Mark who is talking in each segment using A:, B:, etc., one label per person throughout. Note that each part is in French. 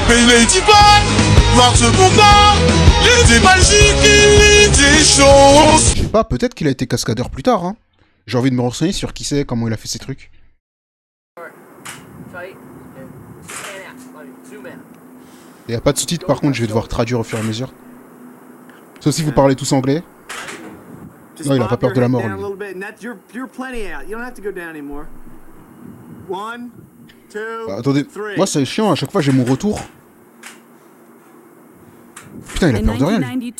A: Mais les dis pas, voir ce combat, les magiques et des choses.
B: Je sais pas, peut-être qu'il a été cascadeur plus tard, hein. J'ai envie de me renseigner sur qui c'est, comment il a fait ses trucs. Il n'y a pas de sous-titres, par contre, je vais devoir traduire au fur et à mesure. Sauf si vous parlez tous anglais. Non, il a pas peur de la mort, lui. Bah, attendez, moi c'est chiant, à chaque fois j'ai mon retour. Putain, il a peur de rien, lui.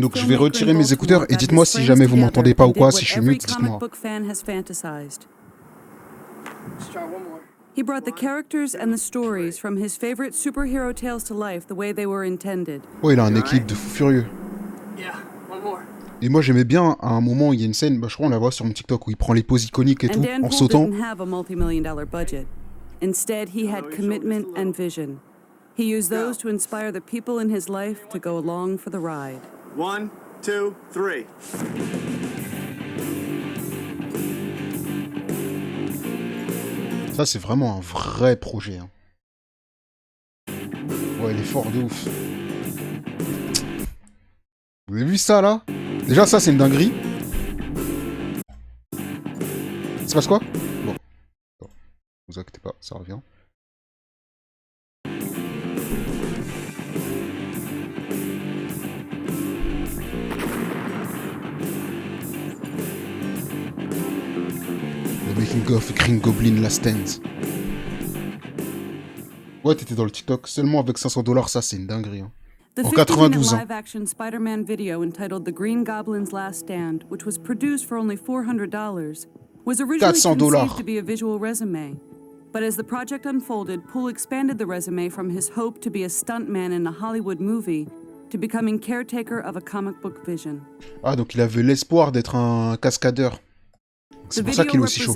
B: Donc je vais retirer mes écouteurs et dites-moi si jamais vous m'entendez pas ou quoi, si je suis mute, dites-moi.
C: He brought the characters and the stories from his favorite superhero tales to life the way they were intended.
B: Oh, il a un équilibre de fou furieux. Et moi j'aimais bien, à un moment, il y a une scène, bah, je crois on la voit sur mon TikTok, où il prend les poses iconiques et tout, en sautant.
C: Instead, he had commitment and vision. He used those to inspire the people in his life to go along for the ride.
D: 1, 2, 3.
B: Ça, c'est vraiment un vrai projet. Hein. Ouais, il est fort de ouf. Vous avez vu ça, là? Déjà, ça, c'est une dinguerie. Il se passe quoi? Bon. Bon. Vous inquiétez pas, ça revient. The making of Green Goblin Last Stand. Ouais, t'étais dans le TikTok. Seulement avec 500 $, ça, c'est une dinguerie. Hein. En 92 ans.
C: Live-action Spider-Man video entitled The Green Goblin's Last Stand, which was produced for only $400, was originally conceived to be a visual resume. But as the project unfolded, Poole expanded the resume from his hope to be a stuntman in a Hollywood movie to becoming caretaker of a comic book vision.
B: Ah, donc il avait l'espoir d'être un cascadeur. C'est pour ça qu'il est aussi chaud.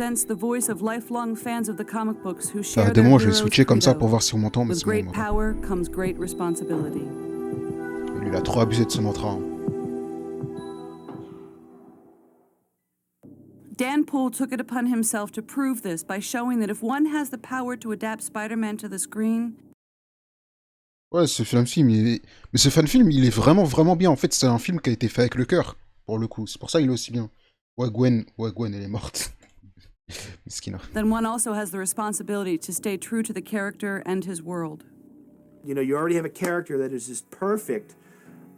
B: Ah, des moments, je vais switcher comme ça pour voir si on m'entend. Mais sinon, lui, il a trop abusé de son entrain.
C: Dan Poole took it upon himself to prove this by showing that if one has the power to adapt Spider-Man to the screen.
B: Ouais, ce fan-film, mais ce fan-film, il est vraiment, vraiment bien. En fait, c'est un film qui a été fait avec le cœur, pour le coup. C'est pour ça qu'il est aussi bien. Ouais, Gwen, elle est morte.
C: Then one also has the responsibility to stay true to the character and his world.
D: You know, you already have a character that is just perfect,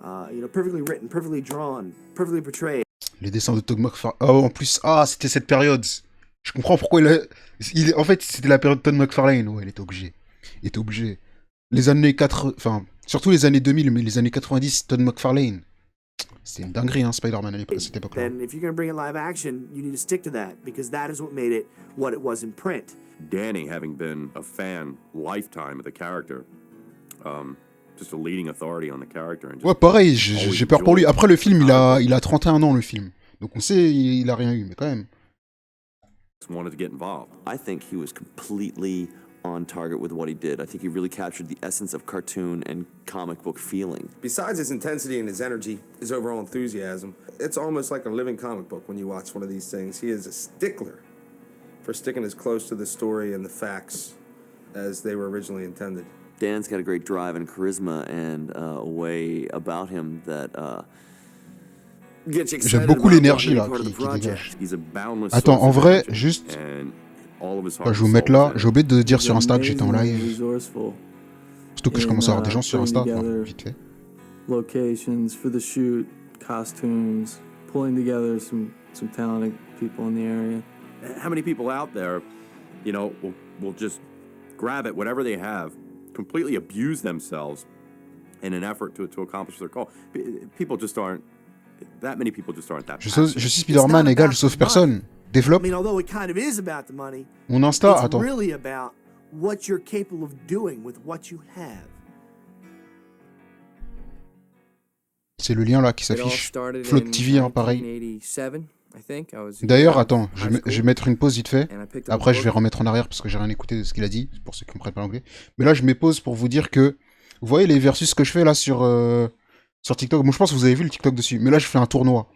D: perfectly written, perfectly drawn, perfectly portrayed.
B: Les dessins de Todd McFarlane. Oh, en plus, c'était cette période. Je comprends pourquoi en fait, c'était la période de Todd McFarlane. Ouais, il était obligé. Il était obligé. Les années 80, enfin, surtout les années 2000, mais les années 90, Todd McFarlane. C'était une dinguerie, hein, Spider-Man à cette époque-là.
D: Then if you're going to bring it live action, you need to stick to that, because that is what made it what it was in print.
E: Danny, having been a fan lifetime of the character, just a leading authority on the character.
B: Ouais, pareil, j'ai peur pour lui. Après, le film, il a 31 ans, le film. Donc on sait, il a rien eu, mais quand même.
E: Wanted to get involved.
F: I think he was completely on target with what he did. I think he really captured the essence of cartoon and comic book feeling.
G: Besides his intensity and his energy, his overall enthusiasm, it's almost like a living comic book when you watch one of these things. He is a stickler for sticking as close to the story and the facts as they were originally intended.
F: Dan's got a great drive and charisma and a way about him that
B: j'aime beaucoup l'énergie là qui dégage. Attends, en vrai, juste... je vais vous mettre là. J'ai oublié de dire sur Insta que j'étais en live. Surtout que je commence à avoir des gens sur Insta. Enfin, vite fait.
H: Locations for the shoot, costumes, pulling together some talented people in the area.
E: How many people out there, will just grab at whatever they have, completely abuse themselves in an effort to accomplish their goal? People just aren't. That many people just aren't that.
B: Je suis Spider-Man égale, je sauve personne. Développe.
D: I mean, although it kind of is about the money,
B: mon Insta,
D: it's
B: attends.
D: really about what you're capable of doing with what you have.
B: C'est le lien là qui s'affiche. Float TV, hein, pareil. D'ailleurs, attends, je vais mettre une pause vite fait. Après, je vais remettre en arrière parce que j'ai rien écouté de ce qu'il a dit, pour ceux qui comprennent pas l'anglais. Mais là, je mets pause pour vous dire que vous voyez les versus que je fais là sur TikTok. Bon, je pense que vous avez vu le TikTok dessus. Mais là, je fais un tournoi.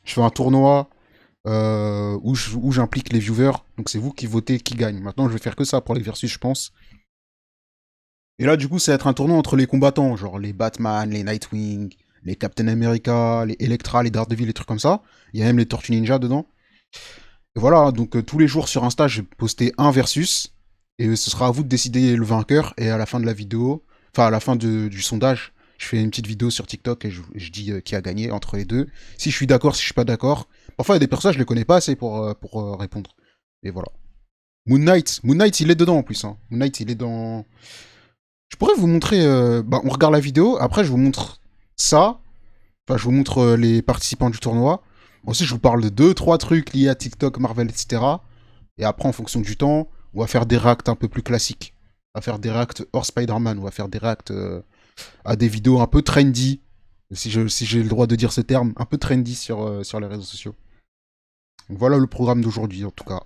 B: Je fais un tournoi où j'implique les viewers. Donc, c'est vous qui votez qui gagne. Maintenant, je vais faire que ça pour les versus, je pense. Et là, du coup, ça va être un tournoi entre les combattants, genre les Batman, les Nightwing, les Captain America, les Elektra, les Daredevil, les trucs comme ça. Il y a même les Tortues Ninja dedans. Et voilà, donc tous les jours sur Insta, je vais poster un versus. Et ce sera à vous de décider le vainqueur. Et à la fin de la vidéo, enfin à la fin du sondage, je fais une petite vidéo sur TikTok et je dis qui a gagné entre les deux. Si je suis d'accord, si je suis pas d'accord. Parfois, il y a des personnages, je les connais pas assez pour répondre. Et voilà. Moon Knight, il est dedans en plus. Hein. Moon Knight, il est dans... Je pourrais vous montrer... on regarde la vidéo, après je vous montre ça. Enfin, je vous montre les participants du tournoi. Ensuite, je vous parle de 2-3 trucs liés à TikTok, Marvel, etc. Et après, en fonction du temps, on va faire des reacts un peu plus classiques. On va faire des reacts hors Spider-Man. On va faire des reacts à des vidéos un peu trendy. Si j'ai le droit de dire ce terme. Un peu trendy sur les réseaux sociaux. Donc voilà le programme d'aujourd'hui, en tout cas.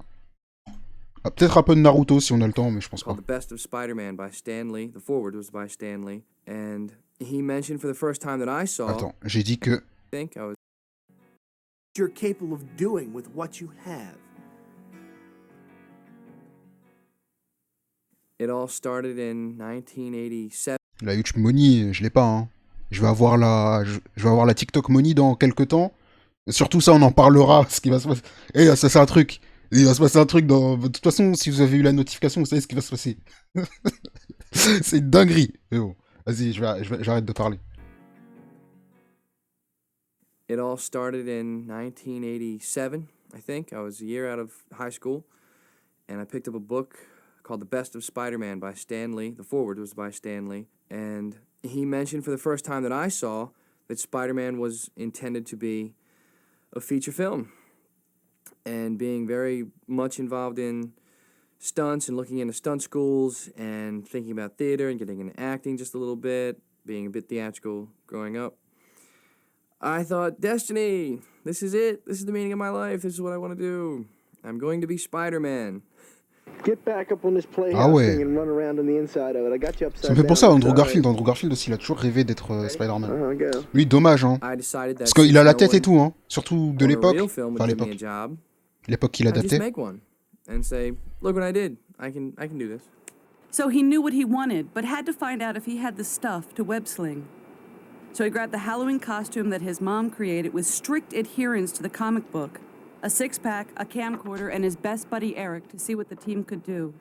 B: Ah, peut-être un peu de Naruto si on a le temps, mais je pense pas.
I: The Best of Spider-Man by Stan Lee. The forward was by Stan Lee. And he mentioned for the first time that I saw...
B: Attends, j'ai dit que...
D: You're capable of doing with what you have.
I: It all started in 1987.
B: La YouTube Money, je l'ai pas, hein. Je vais avoir la TikTok Money dans quelques temps. Et surtout ça, on en parlera, ce qui va se passer. Et ça, c'est un truc. Il va se passer un truc dans... De toute façon, si vous avez eu la notification, vous savez ce qui va se passer. C'est une dinguerie. Mais bon, vas-y, j'arrête de parler.
I: It all started in 1987, I think. I was a year out of high school, and I picked up a book called The Best of Spider-Man by Stan Lee. The forward was by Stan Lee. And he mentioned for the first time that I saw that Spider-Man was intended to be a feature film. And being very much involved in stunts and looking into stunt schools and thinking about theater and getting into acting just a little bit, being a bit theatrical growing up, I thought, destiny, this is it. This is the meaning of my life. This is what I want to do. I'm going to be Spider-Man.
D: Get back up on this playhouse thing and run around on the inside of it. I got you upside
B: Ça me fait penser à Andrew Garfield. Andrew Garfield aussi, il a toujours rêvé d'être Spider-Man. Lui, dommage, hein. Parce qu'il a la tête et tout, hein. Surtout de l'époque. Enfin, l'époque qu'il adaptait.
C: So he knew what he wanted, but had to find out if he had the stuff to web sling. So he grabbed the Halloween costume that his mom created with strict adherence to the comic book, a six-pack, a camcorder, and his best buddy Eric to see what the team could do.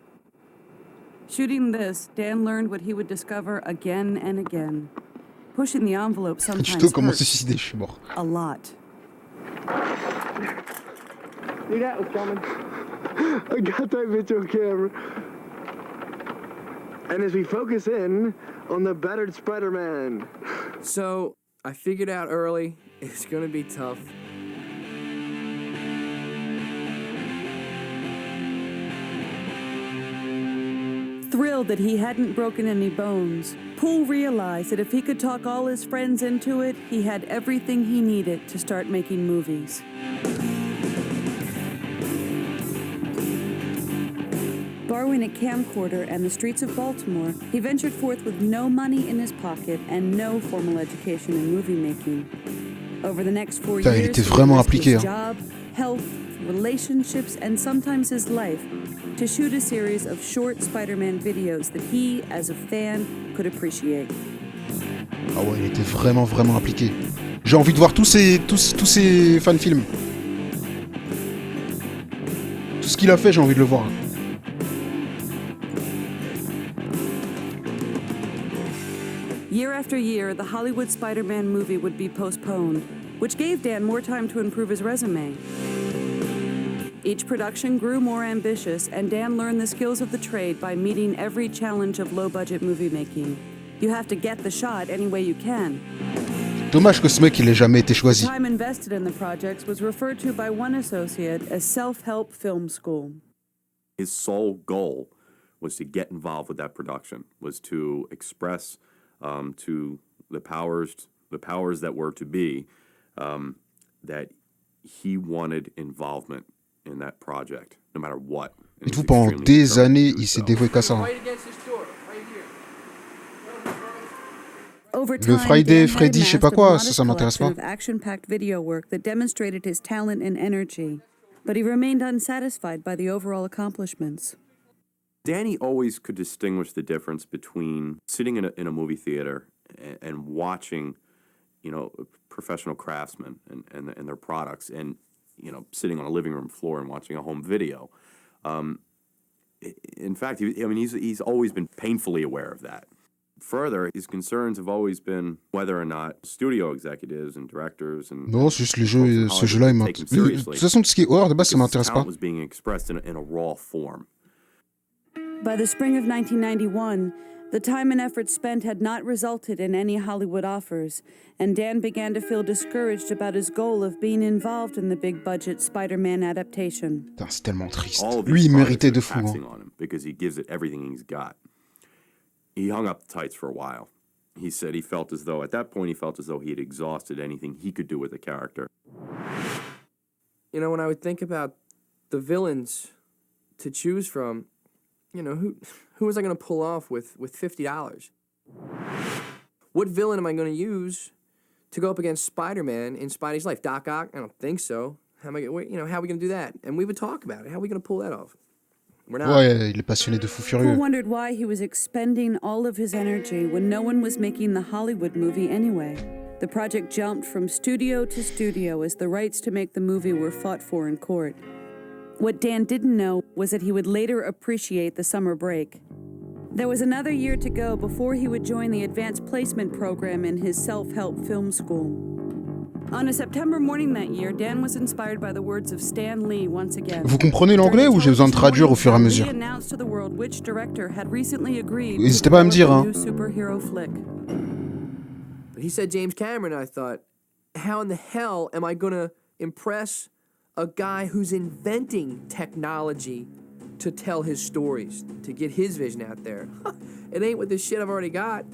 C: Shooting this, Dan learned what he would discover again and again. Pushing the envelope sometimes hurts. A lot.
D: Knew that was coming. I got that video camera. And as we focus in on the battered Spider-Man.
I: So, I figured out early, it's gonna be tough.
C: Thrilled that he hadn't broken any bones, Poole realized that if he could talk all his friends into it, he had everything he needed to start making movies. Borrowing a camcorder and the streets of Baltimore, he ventured forth with no money in his pocket and no formal education in movie making. Over the next 4 years,
B: il était vraiment impliqué,
C: his job, health, relationships, and sometimes his life to shoot a series of short Spider-Man videos that he, as a fan, could appreciate.
B: Ah ouais, il était vraiment impliqué. J'ai envie de voir tous ces fan-films. Tout ce qu'il a fait, j'ai envie de le voir.
C: Year after year, the Hollywood Spider-Man movie would be postponed, which gave Dan more time to improve his resume. Each production grew more ambitious, and Dan learned the skills of the trade by meeting every challenge of low-budget movie making. You have to get the shot any way you can.
B: Dommage que ce mec il ait jamais été choisi.
C: The time invested in the projects was referred to by one associate as self-help film school.
E: His sole goal was to get involved with that production, was to express to the powers that were to be that he wanted involvement in that project, no matter what.
B: Et tout pendant des années, il s'est dévoué qu'à ça. Le Friday, Freddy, je sais pas quoi, ça m'intéresse pas.
C: Action-packed video work that demonstrated his talent and energy, but he remained unsatisfied by the overall accomplishments.
E: Danny always could distinguish the difference between sitting in a movie theater and watching, professional craftsmen and their products, and, sitting on a living room floor and watching a home video. In fact, he's always been painfully aware of that. Further, his concerns have always been whether or not studio executives and directors and
B: Non, c'est juste les jeux, ce jeu-là, il m'intéresse. De toute façon, tout ce qui est horreur, de base, ça m'intéresse pas.
E: was being expressed in a raw form.
C: By the spring of 1991, the time and effort spent had not resulted in any Hollywood offers, and Dan began to feel discouraged about his goal of being involved in the big-budget Spider-Man adaptation.
B: Putain, c'est tellement triste. Lui, il méritait de fou.
E: Because he gives it everything he's got. He hung up the tights for a while. He said at that point he felt as though he had exhausted anything he could do with the character.
I: When I would think about the villains to choose from, who was I going to pull off with $50? What villain am I going to use to go up against Spider-Man in Spidey's life? Doc Ock? I don't think so. How are we going to do that? And we would talk about it. How are we going to pull that off? We're not.
B: Ouais, il est passionné de fou furieux.
C: Paul wondered why he was expending all of his energy when no one was making the Hollywood movie anyway. The project jumped from studio to studio as the rights to make the movie were fought for in court. What Dan didn't know was that he would later appreciate the summer break. There was another year to go before he would join the advanced placement program in his self-help film school. On a September morning that year, Dan was inspired by the words of Stan Lee once again.
B: Vous comprenez l'anglais ou j'ai besoin de traduire au fur et à mesure? N'hésitez pas à me dire, hein.
I: But he said James Cameron, I thought, how in the hell am I gonna impress a guy who's inventing technology to tell his stories, to get his vision out there? It ain't with this shit I've already got.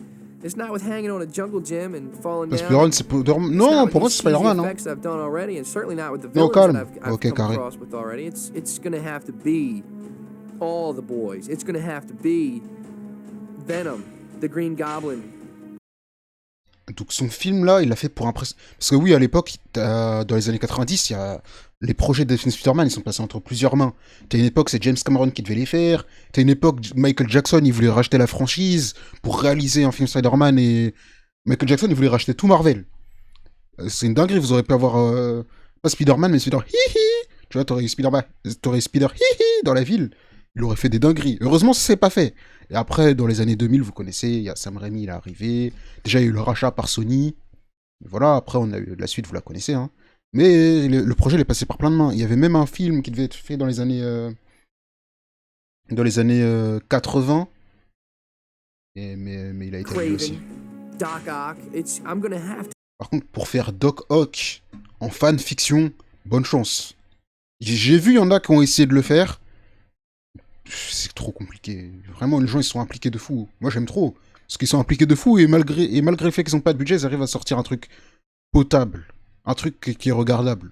I: It's not with hanging on a jungle gym and falling down.
B: Spider-Man, c'est non, pour moi c'est Spider-Man, non.
I: I've done already, and certainly not with the villains that I've come across with already. It's gonna have to be all the boys. It's gonna have to be Venom, the Green Goblin.
B: Donc son film là, il l'a fait pour impressionner. Parce que oui, à l'époque, dans les années 90, il y a les projets de films Spider-Man, ils sont passés entre plusieurs mains. T'as une époque, c'est James Cameron qui devait les faire. T'as une époque, Michael Jackson, il voulait racheter la franchise pour réaliser un film Spider-Man, et Michael Jackson, il voulait racheter tout Marvel. C'est une dinguerie, vous aurez pu avoir pas Spider-Man, mais Spider hihi. Tu vois, t'aurais Spider hihi dans la ville. Il aurait fait des dingueries. Heureusement, ça s'est pas fait. Et après, dans les années 2000, vous connaissez, il y a Sam Raimi, il est arrivé. Déjà, il y a eu le rachat par Sony. Et voilà, après, on a eu la suite, vous la connaissez. Hein. Mais le projet, il est passé par plein de mains. Il y avait même un film qui devait être fait dans les années 80. Mais il a été annulé aussi. Par contre, pour faire Doc Ock en fan-fiction, bonne chance. J'ai vu, il y en a qui ont essayé de le faire. C'est trop compliqué. Vraiment, les gens, ils sont impliqués de fou. Moi, j'aime trop. Parce qu'ils sont impliqués de fou, et malgré le fait qu'ils n'ont pas de budget, ils arrivent à sortir un truc potable. Un truc qui est regardable.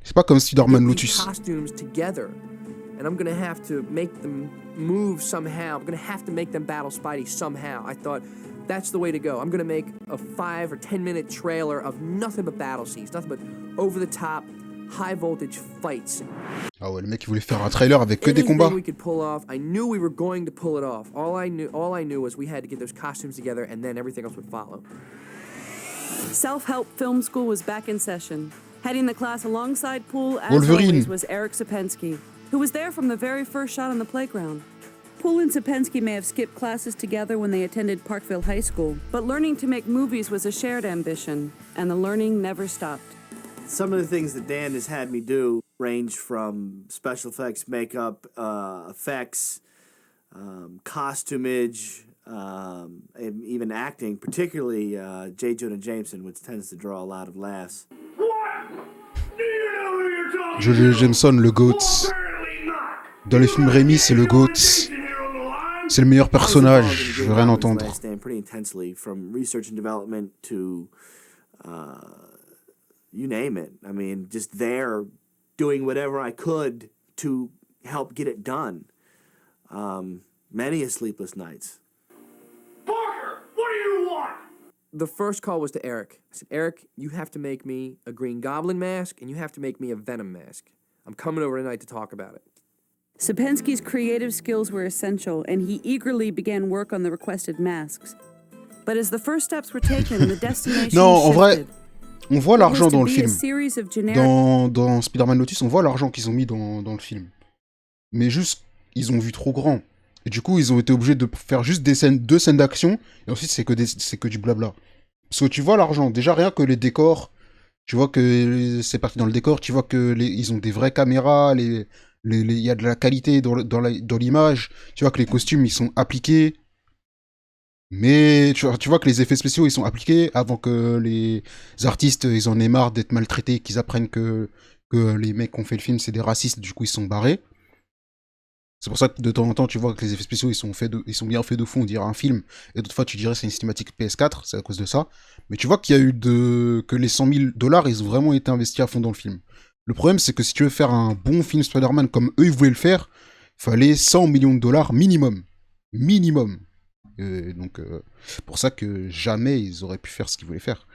B: C'est pas comme Spider-Man Lotus.
I: And I'm gonna have to make them move somehow. I'm gonna have to make them battle Spidey somehow. I thought, that's the way to go. I'm gonna make a 5 or 10 minute trailer of nothing but battle scenes, nothing but over-the-top, high-voltage fights.
B: Ah ouais, le mec, il voulait faire un trailer avec que des combats.
I: We could pull off. I knew we were going to pull it off. All I knew was we had to get those costumes together, and then everything else would follow.
C: Self-help film school was back in session. Heading the class alongside Poole, as
B: Wolverine.
C: always, was Eric Sapensky, who was there from the very first shot on the playground. Poole and Sapensky may have skipped classes together when they attended Parkville High School, but learning to make movies was a shared ambition, and the learning never stopped.
D: Some of the things that Dan has had me do range from special effects, makeup, effects, costumage, and even acting, particularly J. Jonah Jameson, which tends to draw a lot of laughs.
B: Jonah Jameson, le GOAT. Dans les films Raimi, c'est le GOAT. C'est le meilleur personnage, je veux rien entendre.
D: I stand pretty intensely from research and development to you name it. I mean, just there doing whatever I could to help get it done. Many a sleepless nights.
A: Parker, what do you want?
I: The first call was to Eric. I said, Eric, you have to make me a Green Goblin mask, and you have to make me a Venom mask. I'm coming over tonight to talk about it.
C: Sapensky's creative skills were essential, and he eagerly began work on the requested masks. But as the first steps were taken, the destination
B: Non, en vrai,
C: shifted.
B: on voit l'argent dans le film.
C: Series of generic...
B: Dans Spider-Man Lotus, on voit l'argent qu'ils ont mis dans le film. Mais juste, ils ont vu trop grand. Et du coup, ils ont été obligés de faire juste deux scènes d'action, et ensuite c'est que du blabla. Parce que tu vois l'argent, déjà rien que les décors, tu vois que c'est parti dans le décor, tu vois que ils ont des vraies caméras, il y a de la qualité dans l'image, tu vois que les costumes ils sont appliqués, mais tu vois que les effets spéciaux ils sont appliqués avant que les artistes ils en aient marre d'être maltraités, qu'ils apprennent que les mecs qui ont fait le film c'est des racistes, du coup ils sont barrés. C'est pour ça que de temps en temps, tu vois que les effets spéciaux, ils sont bien faits de fond, on dirait un film. Et d'autres fois, tu dirais c'est une cinématique PS4, c'est à cause de ça. Mais tu vois qu'il y a eu que les $100,000, ils ont vraiment été investis à fond dans le film. Le problème, c'est que si tu veux faire un bon film Spider-Man comme eux, ils voulaient le faire, il fallait $100 millions minimum. Minimum. Donc, pour ça que jamais ils auraient pu faire ce qu'ils voulaient faire.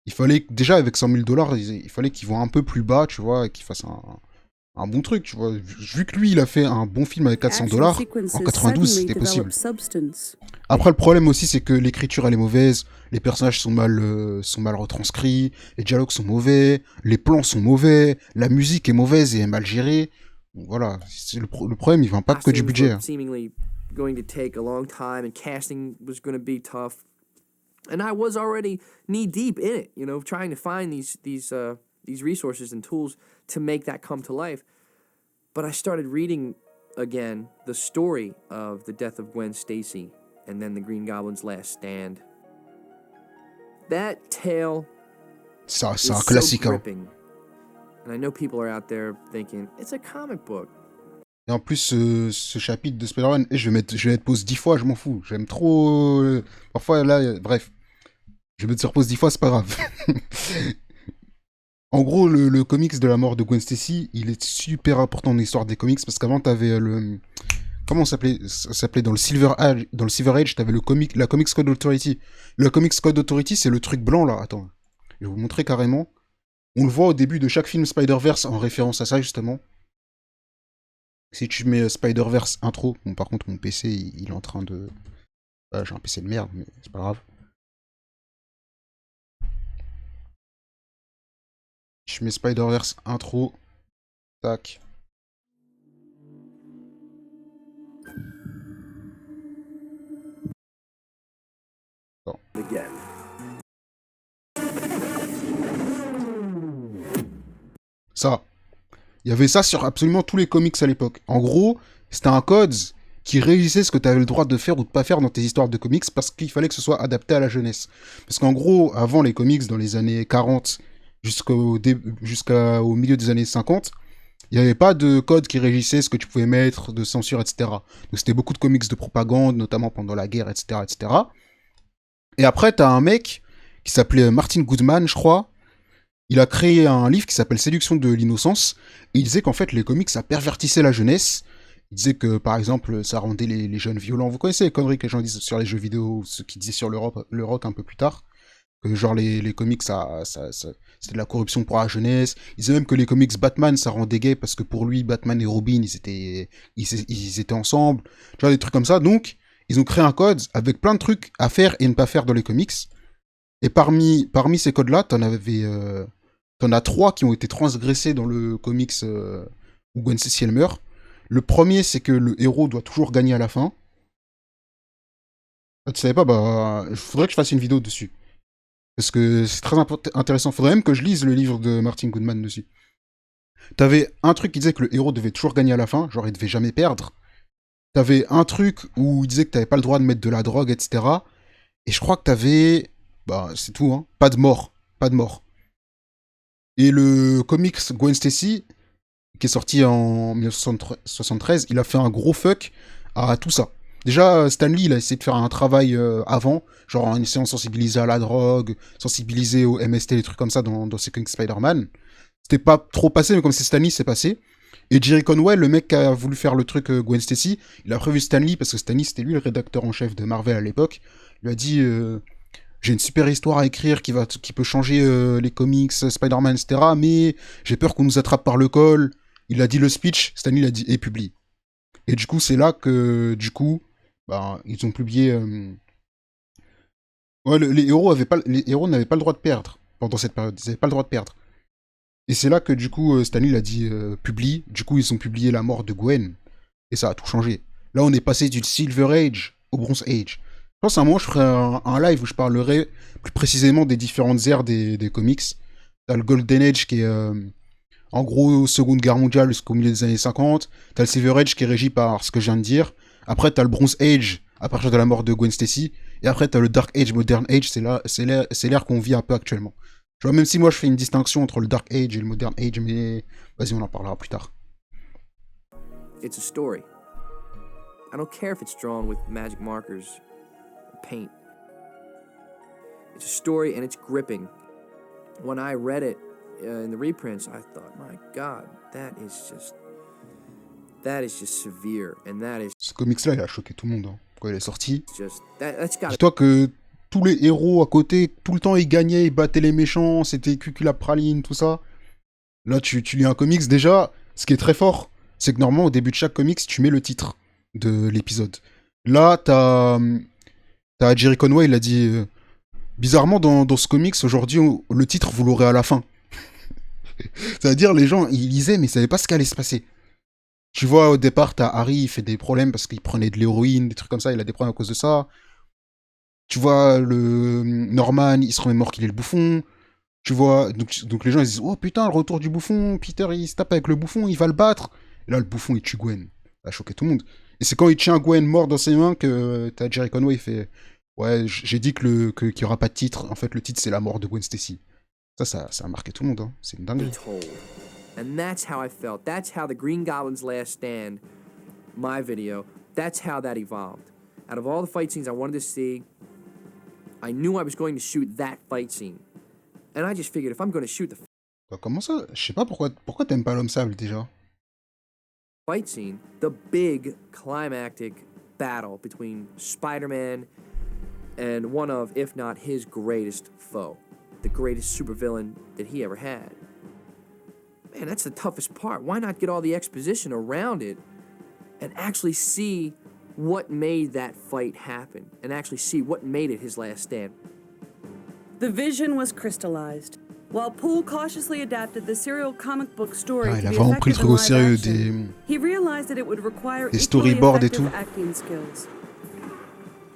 B: Il fallait, déjà, avec $100,000, il fallait qu'ils vont un peu plus bas, tu vois, et qu'ils fassent un bon truc, tu vois. Vu que lui, il a fait un bon film avec $400, en 92, c'était possible. Après, le problème aussi, c'est que l'écriture, elle est mauvaise, les personnages sont mal retranscrits, les dialogues sont mauvais, les plans sont mauvais, la musique est mauvaise et est mal gérée. Donc, voilà, le problème, il vient pas que du budget.
I: Going to take a long time, and casting was going to be tough. And I was already knee deep in it, you know, trying to find these resources and tools to make that come to life. But I started reading again the story of the death of Gwen Stacy and then the Green Goblin's last stand. That tale
B: c'est un
I: is
B: classique,
I: so
B: hein.
I: gripping. And I know people are out there thinking, it's a comic book.
B: Et en plus, ce chapitre de Spider-Man, je vais mettre pause 10 fois, je m'en fous. J'aime trop... Parfois, là, bref. Je vais mettre sur pause 10 fois, c'est pas grave. En gros, le comics de la mort de Gwen Stacy, il est super important dans l'histoire des comics, parce qu'avant, t'avais comment ça s'appelait dans le Silver Age, t'avais la Comics Code Authority. Le Comics Code Authority, c'est le truc blanc, là. Attends, je vais vous montrer carrément. On le voit au début de chaque film Spider-Verse en référence à ça, justement. Si tu mets Spider-Verse intro, bon, par contre mon PC il est en train de... j'ai un PC de merde, mais c'est pas grave. Je mets Spider-Verse intro, tac. Bon. Ça. Il y avait ça sur absolument tous les comics à l'époque. En gros, c'était un code qui régissait ce que tu avais le droit de faire ou de pas faire dans tes histoires de comics parce qu'il fallait que ce soit adapté à la jeunesse. Parce qu'en gros, avant les comics, dans les années 40 jusqu'au milieu des années 50, il n'y avait pas de code qui régissait ce que tu pouvais mettre, de censure, etc. Donc c'était beaucoup de comics de propagande, notamment pendant la guerre, etc. etc. Et après, tu as un mec qui s'appelait Martin Goodman, je crois. Il a créé un livre qui s'appelle Séduction de l'innocence, et il disait qu'en fait, les comics, ça pervertissait la jeunesse. Il disait que, par exemple, ça rendait les jeunes violents. Vous connaissez les conneries que les gens disent sur les jeux vidéo, ce qu'ils disaient sur le rock un peu plus tard. Que genre, les comics, c'était de la corruption pour la jeunesse. Il disait même que les comics Batman, ça rendait gay, parce que pour lui, Batman et Robin, ils étaient ensemble. Tu vois, des trucs comme ça. Donc, ils ont créé un code avec plein de trucs à faire et ne pas faire dans les comics. Et parmi ces codes-là, t'en as 3 qui ont été transgressés dans le comics où Gwen Stacy elle meurt. Le premier, c'est que le héros doit toujours gagner à la fin. Ah, tu savais pas, bah, il faudrait que je fasse une vidéo dessus. Parce que c'est très intéressant. Faudrait même que je lise le livre de Martin Goodman dessus. T'avais un truc qui disait que le héros devait toujours gagner à la fin, genre il devait jamais perdre. T'avais un truc où il disait que t'avais pas le droit de mettre de la drogue, etc. Et je crois que t'avais... Bah, c'est tout, hein. Pas de mort. Et le comics Gwen Stacy, qui est sorti en 1973, il a fait un gros fuck à tout ça. Déjà, Stan Lee, il a essayé de faire un travail avant, genre en essayant de sensibiliser à la drogue, sensibiliser au MST, les trucs comme ça dans ses comics Spider-Man. C'était pas trop passé, mais comme c'est Stan Lee, c'est passé. Et Jerry Conwell, le mec qui a voulu faire le truc Gwen Stacy, il a prévu Stan Lee, parce que Stan Lee, c'était lui le rédacteur en chef de Marvel à l'époque. Il lui a dit... j'ai une super histoire à écrire qui peut changer les comics, Spider-Man, etc. Mais j'ai peur qu'on nous attrape par le col. Il a dit le speech, Stanley l'a dit et publie. Et du coup, c'est là que, du coup, bah, ils ont publié... Ouais, les héros n'avaient pas le droit de perdre pendant cette période. Ils n'avaient pas le droit de perdre. Et c'est là que, du coup, Stanley il a dit publie. Du coup, ils ont publié la mort de Gwen. Et ça a tout changé. Là, on est passé du Silver Age au Bronze Age. Je pense à un moment, je ferai un live où je parlerai plus précisément des différentes ères des comics. T'as le Golden Age qui est en gros Seconde Guerre mondiale jusqu'au milieu des années 50. T'as le Silver Age qui est régi par ce que je viens de dire. Après, t'as le Bronze Age à partir de la mort de Gwen Stacy. Et après, t'as le Dark Age, Modern Age. C'est l'ère qu'on vit un peu actuellement. Tu vois, même si moi je fais une distinction entre le Dark Age et le Modern Age, mais vas-y, on en parlera plus tard.
I: It's a story. I don't care if it's drawn with magic markers or paint. It's a story and it's gripping. When I read it in the reprints, I thought, my God, that is just severe, and that is.
B: Ce comics-là, il a choqué tout le monde hein, quand il est sorti.
I: That's got.
B: Dis-toi que tous les héros à côté, tout le temps ils gagnaient, ils battaient les méchants, c'était cucula praline, tout ça. Là, tu lis un comics déjà. Ce qui est très fort, c'est que normalement au début de chaque comics, tu mets le titre de l'épisode. Là, t'as Jerry Conway, il a dit bizarrement dans ce comics aujourd'hui, le titre vous l'aurez à la fin. C'est-à-dire les gens ils lisaient mais ils savaient pas ce qu'allait se passer. Tu vois au départ t'as Harry, il fait des problèmes parce qu'il prenait de l'héroïne, des trucs comme ça, il a des problèmes à cause de ça. Tu vois le Norman, il se remémore qu'il est le bouffon. Tu vois donc les gens ils disent oh putain le retour du bouffon, Peter il se tape avec le bouffon, il va le battre. Et là le bouffon il tue Gwen. Ça a choqué tout le monde. Et c'est quand il tient Gwen mort dans ses mains que t'as Jerry Conway il fait ouais j'ai dit qu'il y aura pas de titre. En fait le titre c'est la mort de Gwen Stacy. Ça a marqué tout le monde hein. C'est une dinguerie.
I: And that's how I felt. That's how the Green Goblin's Last Stand, my video, that's how that evolved. Out of all the fight scenes I wanted to see, I knew I was going to shoot that fight scene. And I just figured if I'm going to shoot the
B: Comment ça? Je sais pas pourquoi t'aimes pas l'homme sable déjà.
I: Fight scene, the big climactic battle between Spider-Man and one of, if not his greatest foe, the greatest supervillain that he ever had. Man, that's the toughest part. Why not get all the exposition around it and actually see what made that fight happen and actually see what made it his last stand?
C: The vision was crystallized. While Poole cautiously adapted the serial comic book story
B: il
C: to
B: a
C: be
B: vraiment pris le
C: effective
B: truc
C: in
B: au
C: live
B: sérieux
C: action, he realized that it would require
B: des
C: equally
B: storyboards et
C: effective
B: tout.
C: acting skills.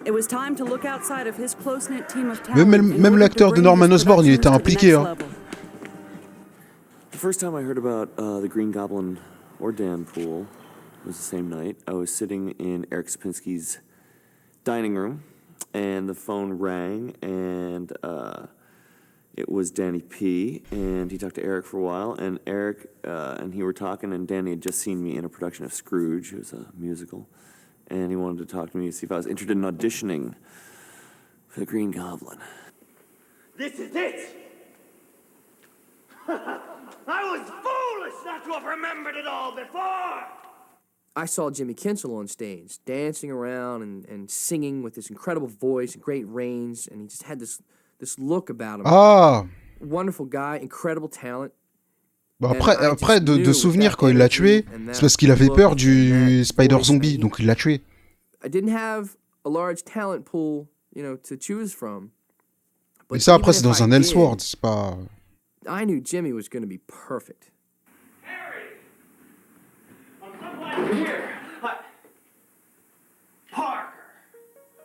C: It was time to look outside of his close-knit team of talent.
B: Même l'acteur de Norman Osborn, il était impliqué hein.
F: The first time I heard about the Green Goblin or Dan Poole was the same night. I was sitting in Eric Sapinski's dining room, and the phone rang, and it was Danny P, and he talked to Eric for a while, and Eric and he were talking, and Danny had just seen me in a production of Scrooge. It was a musical, and he wanted to talk to me to see if I was interested in auditioning for the Green Goblin.
J: This is it! I was foolish not to have remembered it all before!
I: I saw Jimmy Kinsel on stage, dancing around and singing with this incredible voice and great range, and he just had this look about him.
B: Ah.
I: Wonderful guy, incredible talent.
B: Bon, après de souvenir quand il l'a tué, c'est parce qu'il avait peur du Spider Zombie, donc il l'a tué.
I: I didn't have a large talent pool, to choose from.
B: Mais ça après c'est dans un Elseworld, c'est pas.
I: I knew Jimmy was going to be perfect.
J: Harry! I'm so glad you're here. But Parker,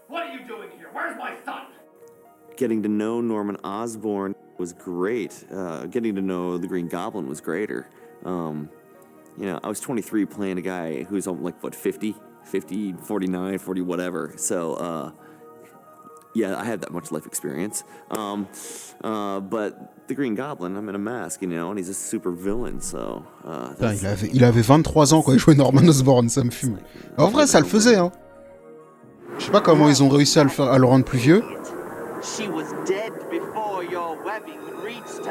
J: what are you doing here? Where's my son?
F: Getting to know Norman Osborn was great. Getting to know the Green Goblin was greater. I was 23 playing a guy who's like, 50, 49, 40, whatever. So, yeah, I had that much life experience. But the Green Goblin, I'm in a mask, and he's a super villain, so...
B: il avait 23 ans quand il jouait Norman Osborn, ça me fume. En vrai, ça le faisait, hein. Je sais pas comment ils ont réussi à le rendre plus vieux.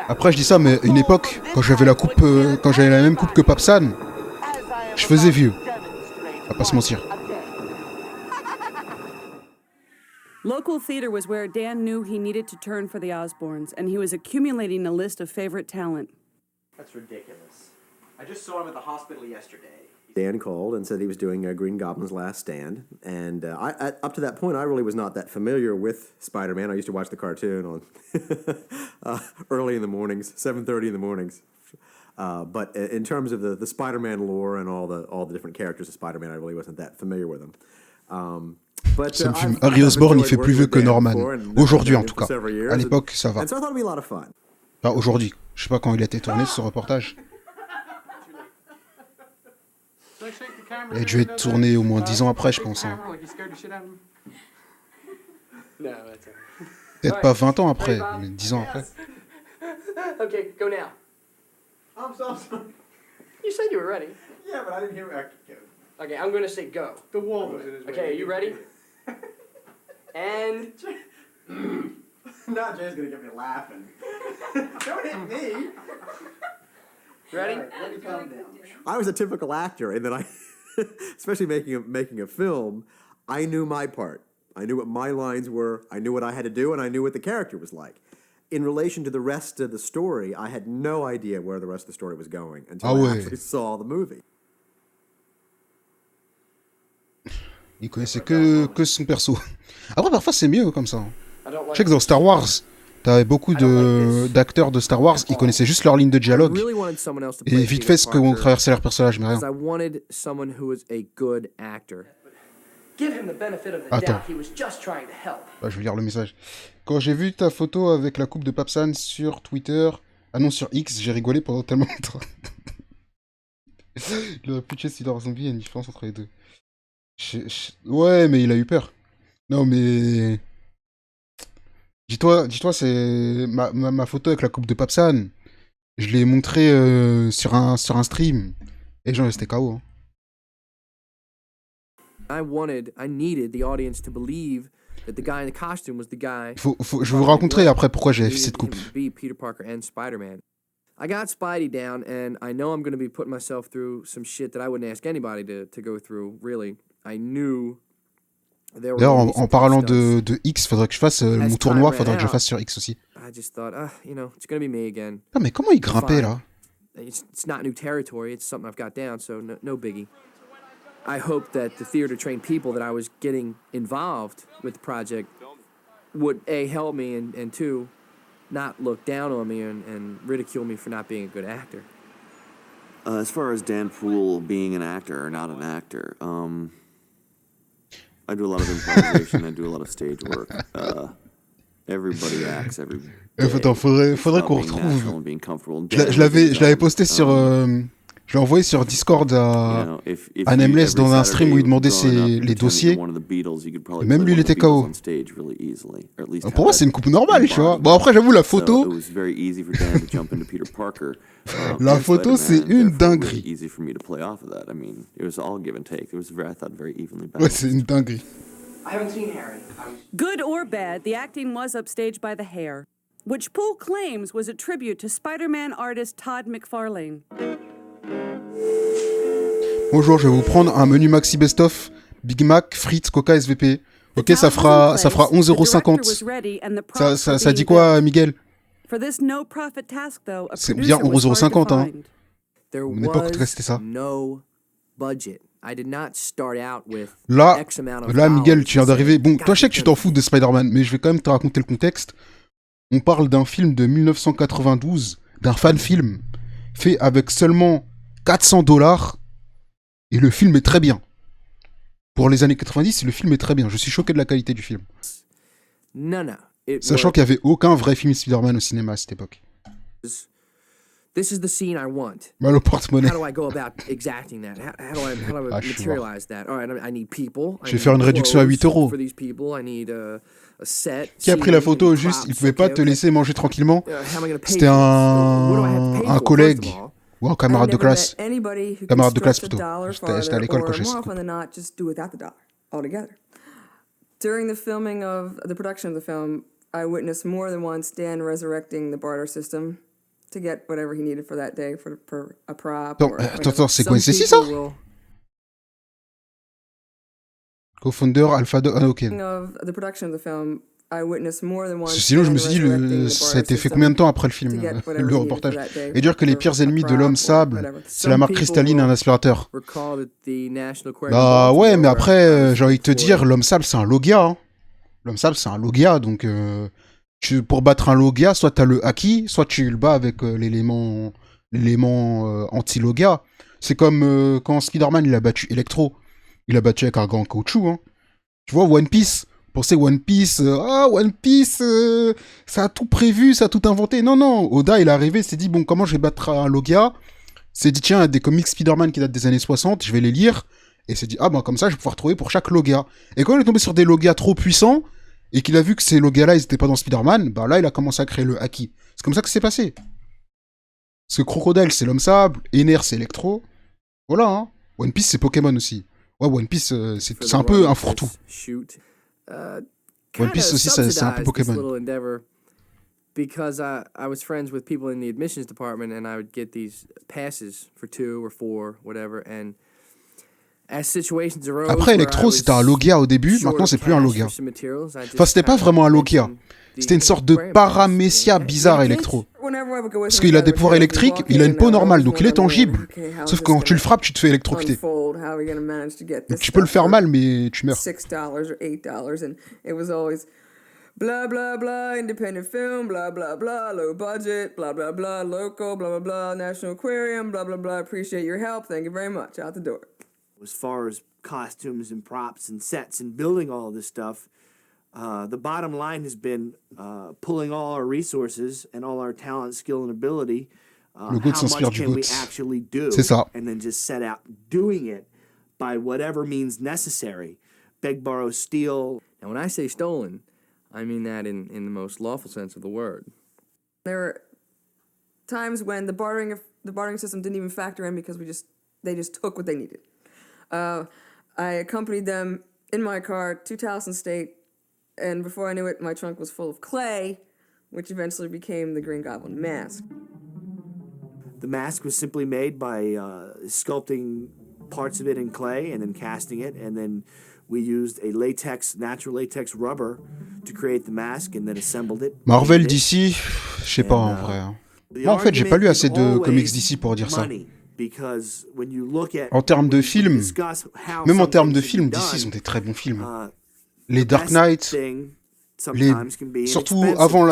B: Après, je dis ça, mais une époque, quand j'avais la même coupe que Papsan, je faisais vieux. On va pas se mentir.
C: Local theater was where Dan knew he needed to turn for the Osbournes, and he was accumulating a list of favorite talent.
K: That's ridiculous. I just saw him at the hospital yesterday. Dan called and said he was doing Green Goblin's Last Stand, and up to that point, I really was not that familiar with Spider-Man. I used to watch the cartoon on early in the mornings, 7:30 in the mornings. But in terms of the Spider-Man lore and all the different characters of Spider-Man, I really wasn't that familiar with them.
B: Ça me fume. Harry Osborn, il fait plus vieux que Norman. Aujourd'hui, en tout cas. À l'époque, ça va. Enfin, aujourd'hui. Je sais pas quand il a été tourné, ce reportage. Il a dû être tourné au moins 10 ans après, je pense. Hein. Peut-être pas 20 ans après, mais 10 ans après.
J: Okay, go now.
K: I'm sorry.
J: You said you were ready.
K: Yeah, but I didn't hear.
J: Okay, I'm going to say go.
K: The wall was in his way.
J: Okay, are you ready? And...
K: Now Jay's gonna get me laughing. Don't hit me.
J: Ready?
K: Let me calm down. I was a typical actor, and then I, especially making a film, I knew my part. I knew what my lines were. I knew what I had to do, and I knew what the character was like. In relation to the rest of the story, I had no idea where the rest of the story was going until I actually saw the movie.
B: Il connaissait que son perso. Après, parfois, c'est mieux comme ça. Je sais que dans Star Wars, t'avais beaucoup d'acteurs de Star Wars, ils connaissaient juste leur ligne de dialogue. Et vite fait, ce que traversait leur personnage, mais rien. Attends. Bah, je vais lire le message. Quand j'ai vu ta photo avec la coupe de Papsan sur Twitter, ah non, sur X, j'ai rigolé pendant tellement de temps. Il aurait pu tuer si leur zombie, il y a une différence entre les deux. Ouais, mais il a eu peur. Non, mais... Dis-toi, c'est ma photo avec la coupe de Papsan. Je l'ai montré sur un stream. Et les gens restaient KO. Hein.
I: I needed the audience to believe that the guy in the costume was the guy.
B: Je vais vous raconter après pourquoi j'avais fait cette coupe.
I: Peter Parker and Spider-Man. I got Spidey down, and I know I'm going to be putting myself through some shit that I wouldn't ask anybody to go through. Really, I knew.
B: D'ailleurs, en parlant de X, faudrait que je fasse mon tournoi, faudrait que je fasse sur X aussi.
I: I just thought, it's going to be me again.
B: Ah, mais comment il grimpait là?
I: It's not new territory. It's something I've got down, so no biggie. I hoped that the theater-trained people that I was getting involved with the project would, A, help me, and two, not look down on me and ridicule me for not being a good actor.
F: As far as Dan Poole being an actor or not an actor, I do a lot of improvisation, I do a lot of stage work. Everybody acts every day.
B: Attends, faudrait qu'on retrouve. Je l'avais posté sur... Je l'ai envoyé sur Discord à Nameless dans un stream où il demandait les dossiers. Et même lui, il était KO. Pour moi, c'est une coupe normale, tu vois. Bon, après, j'avoue, la photo... La photo, c'est une dinguerie. Ouais, c'est une dinguerie.
C: Good or bad, the acting was upstaged by the hair, which Poole claims was a tribute to Spider-Man artist Todd McFarlane.
B: Bonjour, je vais vous prendre un menu maxi best-of, Big Mac, frites, Coca, SVP. Ok, ça fera 11,50€. Ça dit quoi, Miguel? C'est bien 11,50€, hein. À mon époque, c'était ça. Là, Miguel, tu viens d'arriver. Bon, toi, je sais que tu t'en fous de Spider-Man, mais je vais quand même te raconter le contexte. On parle d'un film de 1992, d'un fan-film, fait avec seulement $400. Et le film est très bien. Pour les années 90, le film est très bien. Je suis choqué de la qualité du film. Sachant qu'il n'y avait aucun vrai film Spider-Man au cinéma à cette époque.
I: This is the scene I want.
B: Mal au porte-monnaie.
I: How do I go about exacting that? How do I materialize that? All right, I need people.
B: Je vais faire une réduction à 8€.
I: For these people, I need a set.
B: Qui a pris la photo juste, il pouvait pas te laisser manger tranquillement. C'était un collègue. Ou un camarade de classe. Camarade de classe plutôt. J'étais à l'école quand j'ai ça.
L: During the filming of the production of the film, I witnessed more than once Dan resurrecting the barter system to get whatever he needed for that day for a prop.
B: Attends, c'est quoi, c'est ça? Co-founder Alpha 2, ah ok.
L: Of the production of the film, I witnessed more than once.
B: Sinon, je me suis dit, ça a été fait combien de temps après le film, le reportage? Et dire que les pires ennemis de l'homme sable, c'est la marque cristalline et un aspirateur. Bah ouais, mais après, j'ai envie de te dire, l'homme sable, c'est un logia. Hein. L'homme sable, c'est un logia, donc pour battre un logia, soit t'as le haki, soit tu le bats avec l'élément anti-logia. C'est comme quand Spider-Man, il a battu Electro. Il a battu avec un grand caoutchouc. Hein. Tu vois, One Piece... Pensez One Piece, One Piece, ça a tout prévu, ça a tout inventé. Non, non, Oda, il est arrivé, il s'est dit, bon, comment je vais battre un Logia? Il s'est dit, tiens, il y a des comics Spider-Man qui datent des années 60, je vais les lire. Et il s'est dit, ah ben comme ça, je vais pouvoir trouver pour chaque Logia. Et quand il est tombé sur des Logia trop puissants, et qu'il a vu que ces Logia-là, ils n'étaient pas dans Spider-Man, bah là, il a commencé à créer le Haki. C'est comme ça que c'est passé. Parce que Crocodile, c'est l'homme sable, Ener, c'est Electro. Voilà, hein. One Piece, c'est Pokémon aussi. Ouais, One Piece, c'est un peu un fourre-tout. One Piece aussi, c'est un peu Pokémon.
I: Because I was friends with people in the admissions department, and I would get these passes for 2 or 4, whatever, and as situations arose.
B: Après, Electro, c'était un Logia au début, maintenant c'est plus un Logia. Enfin, c'était pas vraiment un Logia. C'était une sorte de paramécia bizarre, Electro. Parce qu'il a des pouvoirs électriques, il a une peau normale, donc il est tangible. Sauf que quand tu le frappes, tu te fais électrocuter. Donc tu peux le faire mal, mais tu meurs.
L: Blah blah blah, independent film, blah blah blah, low budget, blah blah blah, local, blah blah blah, National Aquarium, blah blah blah, appreciate your help, thank you very much, out the door.
D: As far as costumes and props and sets and building all of this stuff, the bottom line has been pulling all our resources and all our talent, skill, and ability.
B: Le GOAT s'inspire du GOAT.
D: C'est
B: ça.
D: And then just set out doing it by whatever means necessary. Beg, borrow, steal.
I: Now, when I say stolen, I mean that in the most lawful sense of the word.
L: There were times when the bartering system didn't even factor in because they just took what they needed. I accompanied them in my car to Towson State, and before I knew it, my trunk was full of clay, which eventually became the Green Goblin mask.
D: The mask was simply made by sculpting parts of it in clay and then casting it, and then we used a natural latex rubber to create the mask and then assembled it.
B: Marvel d'ici, je sais pas en vrai. Moi en fait, j'ai pas lu assez de comics d'ici pour dire ça. En termes de films, même en termes de films, d'ici sont des très bons films. Les Dark Knight, surtout avant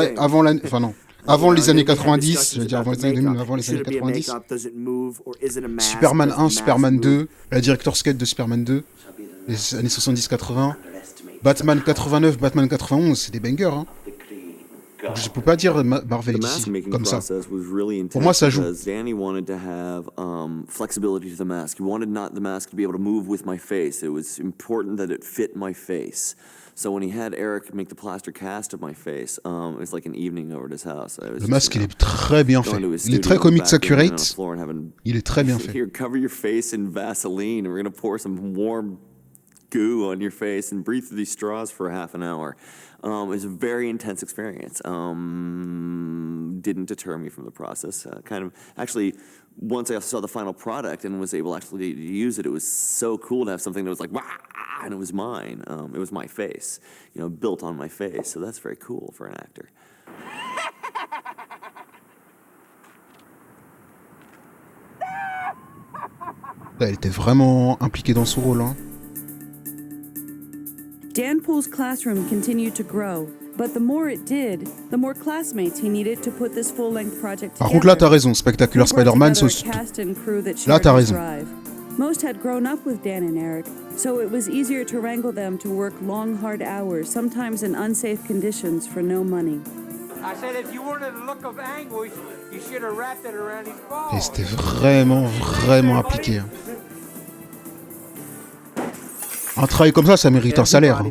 B: les années 90, je veux dire avant les années 2000, avant les années 90. Superman 1, Superman 2, la Director's Cut de Superman 2, les années 70-80. Batman 89, Batman 91, c'est des bangers. Hein. Donc, je peux pas dire Marvel ici comme ça. Pour moi, ça joue.
F: Danny wanted to have flexibility to the mask. He wanted not the mask to be able to move with my face. It was important that it fit my face. So when he had Eric make the plaster cast of my face, it was like an evening over at his house.
B: Le masque, il est très bien fait. Il est très comics accurate. Il est très bien fait.
F: Here, cover your face in Vaseline. We're gonna pour some warm goo on your face and breathe through these straws for half an hour. It was a very intense experience. Didn't deter me from the process. Actually, once I saw the final product and was able actually to use it, it was so cool to have something that was like, wah, and it was mine. It was my face, built on my face. So that's very cool for an actor.
B: Elle était vraiment impliquée dans son rôle, hein.
C: Dan Poole's classroom continued to grow, but the more it did, the more classmates he needed to put this full-length project together.
B: Par contre, là, t'as raison. Spectacular Spider-Man, là, t'as raison.
C: Most had grown up with Dan and Eric, so it was easier to wrangle them to work long, hard hours, sometimes in unsafe conditions for no money.
J: I said if you wanted a look of anguish, you should have wrapped it around his balls.
B: Et c'était vraiment appliqué. Hein. Un travail comme ça mérite un salaire. Hein.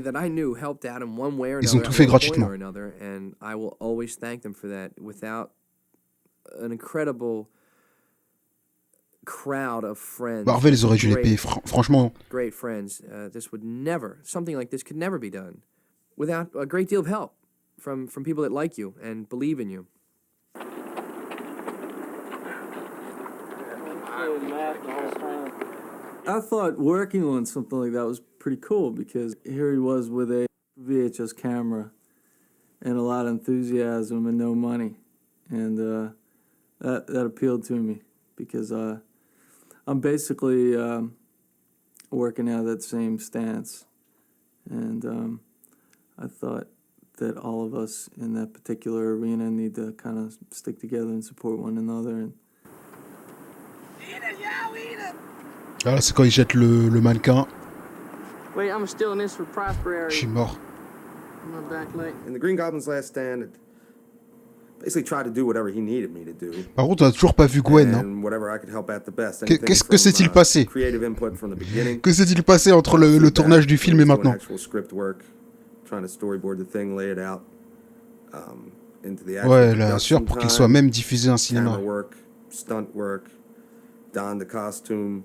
B: Ils ont tout fait gratuitement. Marvel, ils auraient dû les payer, franchement.
I: Great friends. This would never, something like this could never be done without a great deal of help from people that like you and believe in you.
H: I thought working on something like that was pretty cool because here he was with a VHS camera and a lot of enthusiasm and no money, and that appealed to me because I'm basically working out of that same stance, and I thought that all of us in that particular arena need to kind of stick together and support one another. And
B: Ah, c'est quand il jette le mannequin.
M: Wait, I'm still in this for prosperity.
B: Je suis mort.
M: My back leg.
G: In the Green Goblin's last stand, it basically tried to do whatever he needed me to do.
B: Par contre, on a toujours pas vu Gwen, hein.
G: And whatever I could help at the best.
B: Qu'est-ce que s'est-il passé?
G: Creative input from the beginning.
B: Que s'est-il passé entre le tournage du film et maintenant?
G: Actual script work, trying to storyboard the thing, lay it out, into the
B: Ouais, bien sûr, pour qu'il soit même diffusé en cinéma.
G: Camera work, stunt work, don the costume.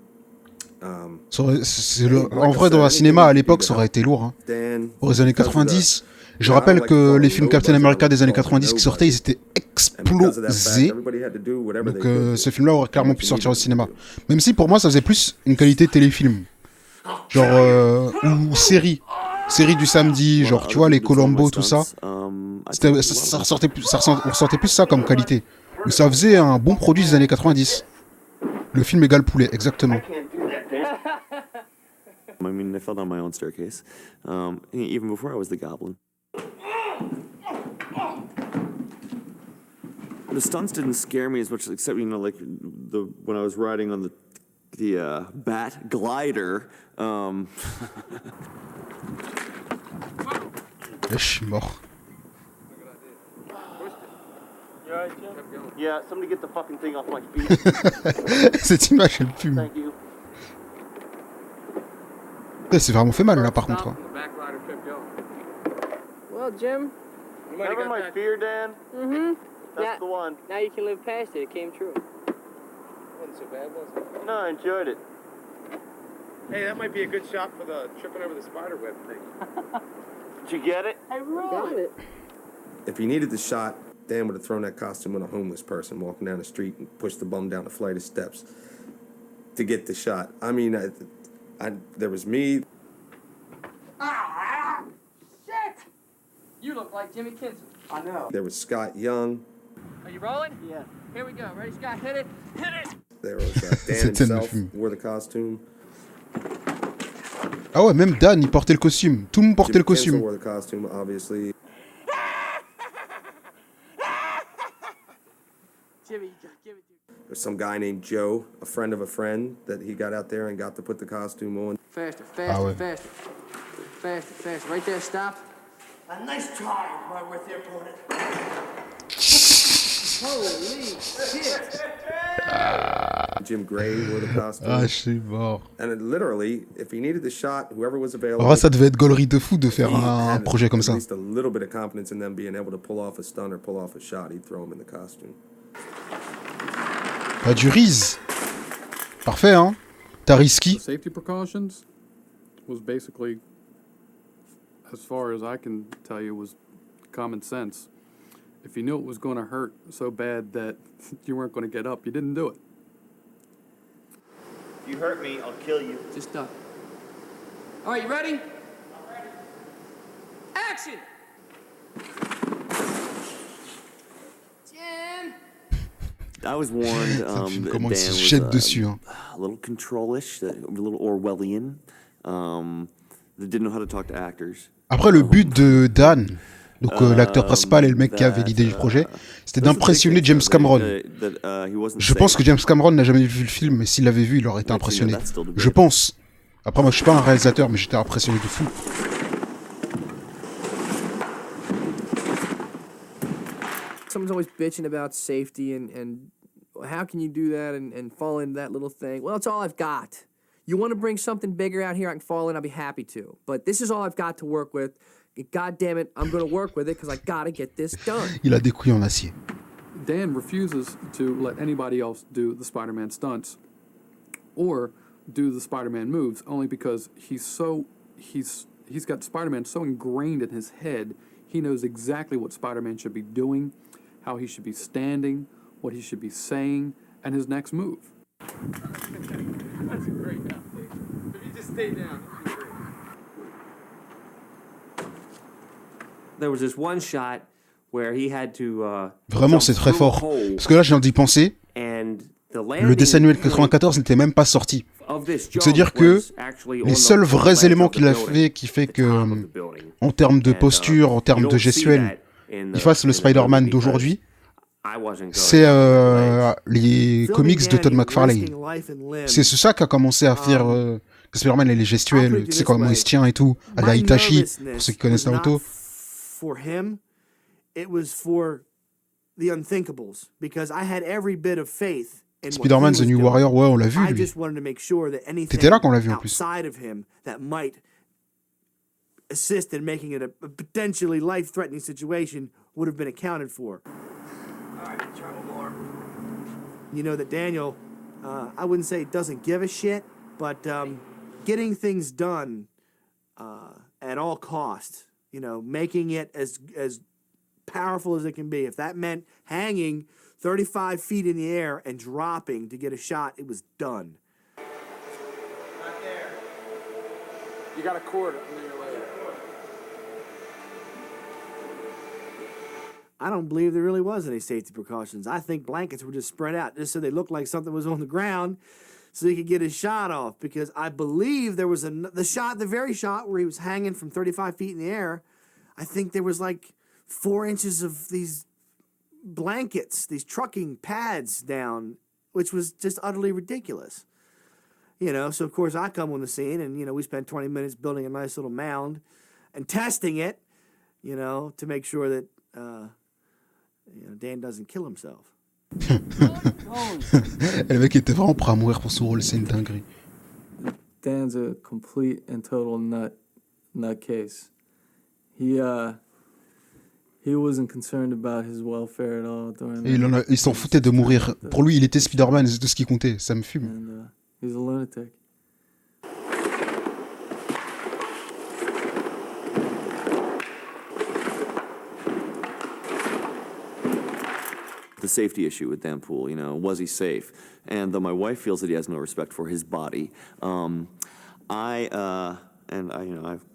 B: En vrai, dans un cinéma, à l'époque, ça aurait été lourd. Hein. Pour les années 90, je rappelle que les films Captain America des années 90 qui sortaient, ils étaient explosés. Donc ce film-là aurait clairement pu sortir au cinéma. Même si, pour moi, ça faisait plus une qualité téléfilm. Genre, ou série. Série du samedi, genre, tu vois, les Colombo, tout ça. On ressentait plus ça comme qualité. Mais ça faisait un bon produit des années 90. Le film égale poulet, exactement.
F: I mean, I fell down my own staircase, even before I was the goblin. The stunts didn't scare me as much, except, you know, like when I was riding on the bat glider.
B: Je suis mort.
F: Yeah, somebody get the fucking thing off my feet.
B: Cette image, elle pue.
F: Thank you.
B: C'est vraiment fait mal là par contre. Hein.
M: Well, Jim.
F: Remember my fear, Dan?
M: Mm-hmm.
F: That's the one.
M: Now you can live past it. It came true.
J: Wasn't so bad, was it?
F: No, I enjoyed it.
J: Hey, that might be a good shot for the tripping over the spider web thing.
F: Did you get it?
M: I got it.
G: If he needed the shot, Dan would have thrown that costume on a homeless person walking down the street and pushed the bum down a flight of steps to get the shot. I mean, there was me.
M: Ah, shit! You look like Jimmy Kinson. I know.
G: There was Scott Young.
M: Are you rolling? Yeah. Here we go. Ready, Scott? Hit it. Hit it.
G: There was Dan himself wore the costume.
B: Ah ouais, même Dan, il portait le costume. Tout le monde portait le costume.
G: Wore the costume, obviously.
M: Jimmy, give it to me.
G: There's some guy named Joe, a friend of a friend, that he got out there and got to put the costume on.
M: Faster, faster, faster. Faster, faster. Right there, stop.
J: A nice try, right with your opponent.
M: Holy shit!
G: Jim Gray wore the costume.
B: Ah, je suis mort.
G: And it literally, if he needed the shot, whoever was available.
B: En vrai, ça devait être gaulerie de fou de faire un projet comme ça.
G: At least a little bit of confidence in them being able to pull off a stunt or pull off a shot. He'd throw him in the costume.
B: Ah, du Riz. Parfait, hein. T'as risqué.
N: Safety precautions was basically, as far as I can tell you, was common sense. If you knew it was going to hurt so bad that you weren't going to get up, you didn't do it.
J: If you hurt me, I'll kill you.
M: Just duck. All right, you ready? I'm ready. Action! Jim!
F: I was warned that Dan was a little control-ish, a little Orwellian, that didn't know how to talk to actors.
B: Après, le but de Dan, donc l'acteur principal et le mec qui avait l'idée du projet, c'était d'impressionner James Cameron. Je pense que James Cameron n'a jamais vu le film, mais s'il l'avait vu, il aurait été impressionné. Je pense. Après, moi, je suis pas un réalisateur, mais j'étais impressionné de fou.
I: Someone's always bitching about safety and how can you do that and fall into that little thing? Well, it's all I've got. You want to bring something bigger out here, I can fall in, I'll be happy to. But this is all I've got to work with. God damn it, I'm going to work with it because I got to get this done.
B: Il a des couilles en acier.
N: Dan refuses to let anybody else do the Spider-Man stunts or do the Spider-Man moves only because he's got Spider-Man so ingrained in his head, he knows exactly what Spider-Man should be doing, how he should be standing, what he should be saying, and his next move.
J: That's a great now. If you just stay down, it'd be great.
O: there was this one shot where he had to.
B: Vraiment, c'est très fort. Parce que là, je viens d'y penser. Le dessin animé de 94 n'était même pas sorti. C'est-à-dire que les seuls vrais éléments qu'il a fait, qui fait que, en termes de posture, en termes de gestuelle, il fasse le Spider-Man d'aujourd'hui, c'est les comics de Todd McFarlane. C'est ça qui a commencé à faire que Spider-Man et les gestuels, tu sais comment il se tient et tout, à la Itachi, pour ceux qui connaissent Naruto.
D: For him, it was for the unthinkables, because I had every bit of faith in
B: Spider-Man The New Warrior, ouais, on l'a vu,
D: I
B: lui.
D: just wanted to make sure that anything
B: T'étais là quand on l'a vu en plus.
D: outside of him that might assist in making it a potentially life-threatening situation would have been accounted for.
J: All right, try one more.
D: You know that Daniel, I wouldn't say doesn't give a shit, but getting things done at all costs, you know, making it as powerful as it can be. If that meant hanging 35 feet in the air and dropping to get a shot, it was done.
J: Not there. You got a cord under your leg.
D: I don't believe there really was any safety precautions. I think blankets were just spread out just so they looked like something was on the ground so he could get his shot off, because I believe there was the very shot where he was hanging from 35 feet in the air. I think there was like 4 inches of these blankets, these trucking pads down, which was just utterly ridiculous. You know, so of course I come on the scene and, you know, we spent 20 minutes building a nice little mound and testing it, you know, to make sure that, you know, Dan doesn't kill himself.
B: Le mec était vraiment prêt à mourir pour ce rôle, c'est une dinguerie.
H: Dan's a complete and total nutcase. He wasn't concerned about his welfare at all during.
B: Et il s'en foutait de mourir. Pour lui, il était Spider-Man, c'est tout ce qui comptait. Ça me fume.
H: And, he's a lunatic.
F: The safety issue with Dan Poole, you know, was he safe? And though my wife feels that he has no respect for his body, I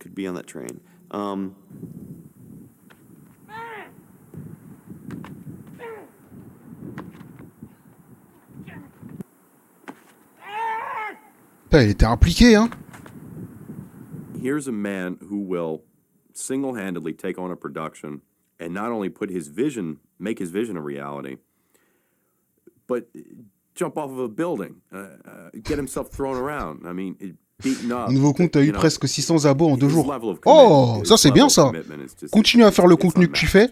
F: could be on that train.
B: Il était impliqué, hein.
E: Here's a man who will single-handedly take on a production and not only make his vision a reality, but jump off of a building, get himself thrown around. I mean, beaten up.
B: Nouveau compte a eu presque 600 abos en 2 jours. Oh, ça c'est bien ça. Continue à faire le contenu que tu fais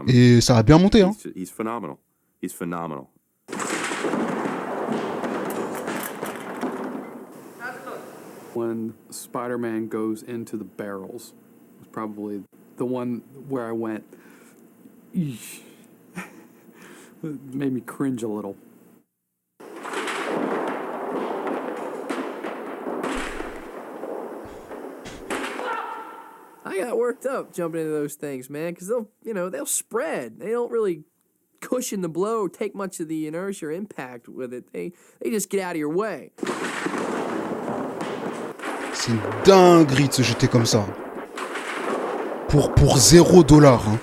B: et ça va bien monter, hein.
E: He's phenomenal. He's phenomenal.
N: When Spider-Man goes into the barrels was probably the one where I went, eesh. It made me cringe a little.
I: I got worked up jumping into those things, man, because they'll spread. They don't really cushion the blow, take much of the inertia or impact with it. They just get out of your way.
B: C'est une dinguerie de se jeter comme ça. Pour $0, hein.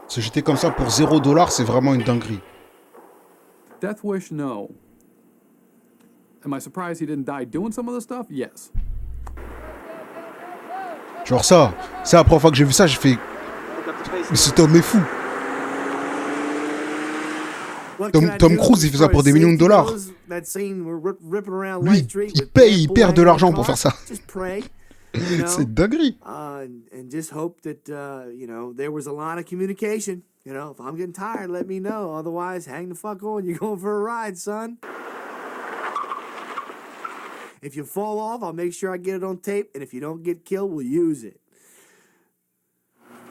B: Se jeter comme ça pour $0, c'est vraiment une dinguerie.
N: Death Wish, no. Am I surprised he didn't die doing some of the stuff? Yes.
B: Genre ça, c'est la première fois que j'ai vu ça, j'ai fait... Mais cet homme est fou. Tom Cruise, il fait ça pour des millions de dollars. Lui, il perd de l'argent pour faire ça. C'est dinguerie.
D: And just hope that, there was a lot of communication. You know, if I'm getting tired, let me know. Otherwise, hang the fuck on. You're going for a ride, son. If you fall off, I'll make sure I get it on tape. And if you don't get killed, we'll use it.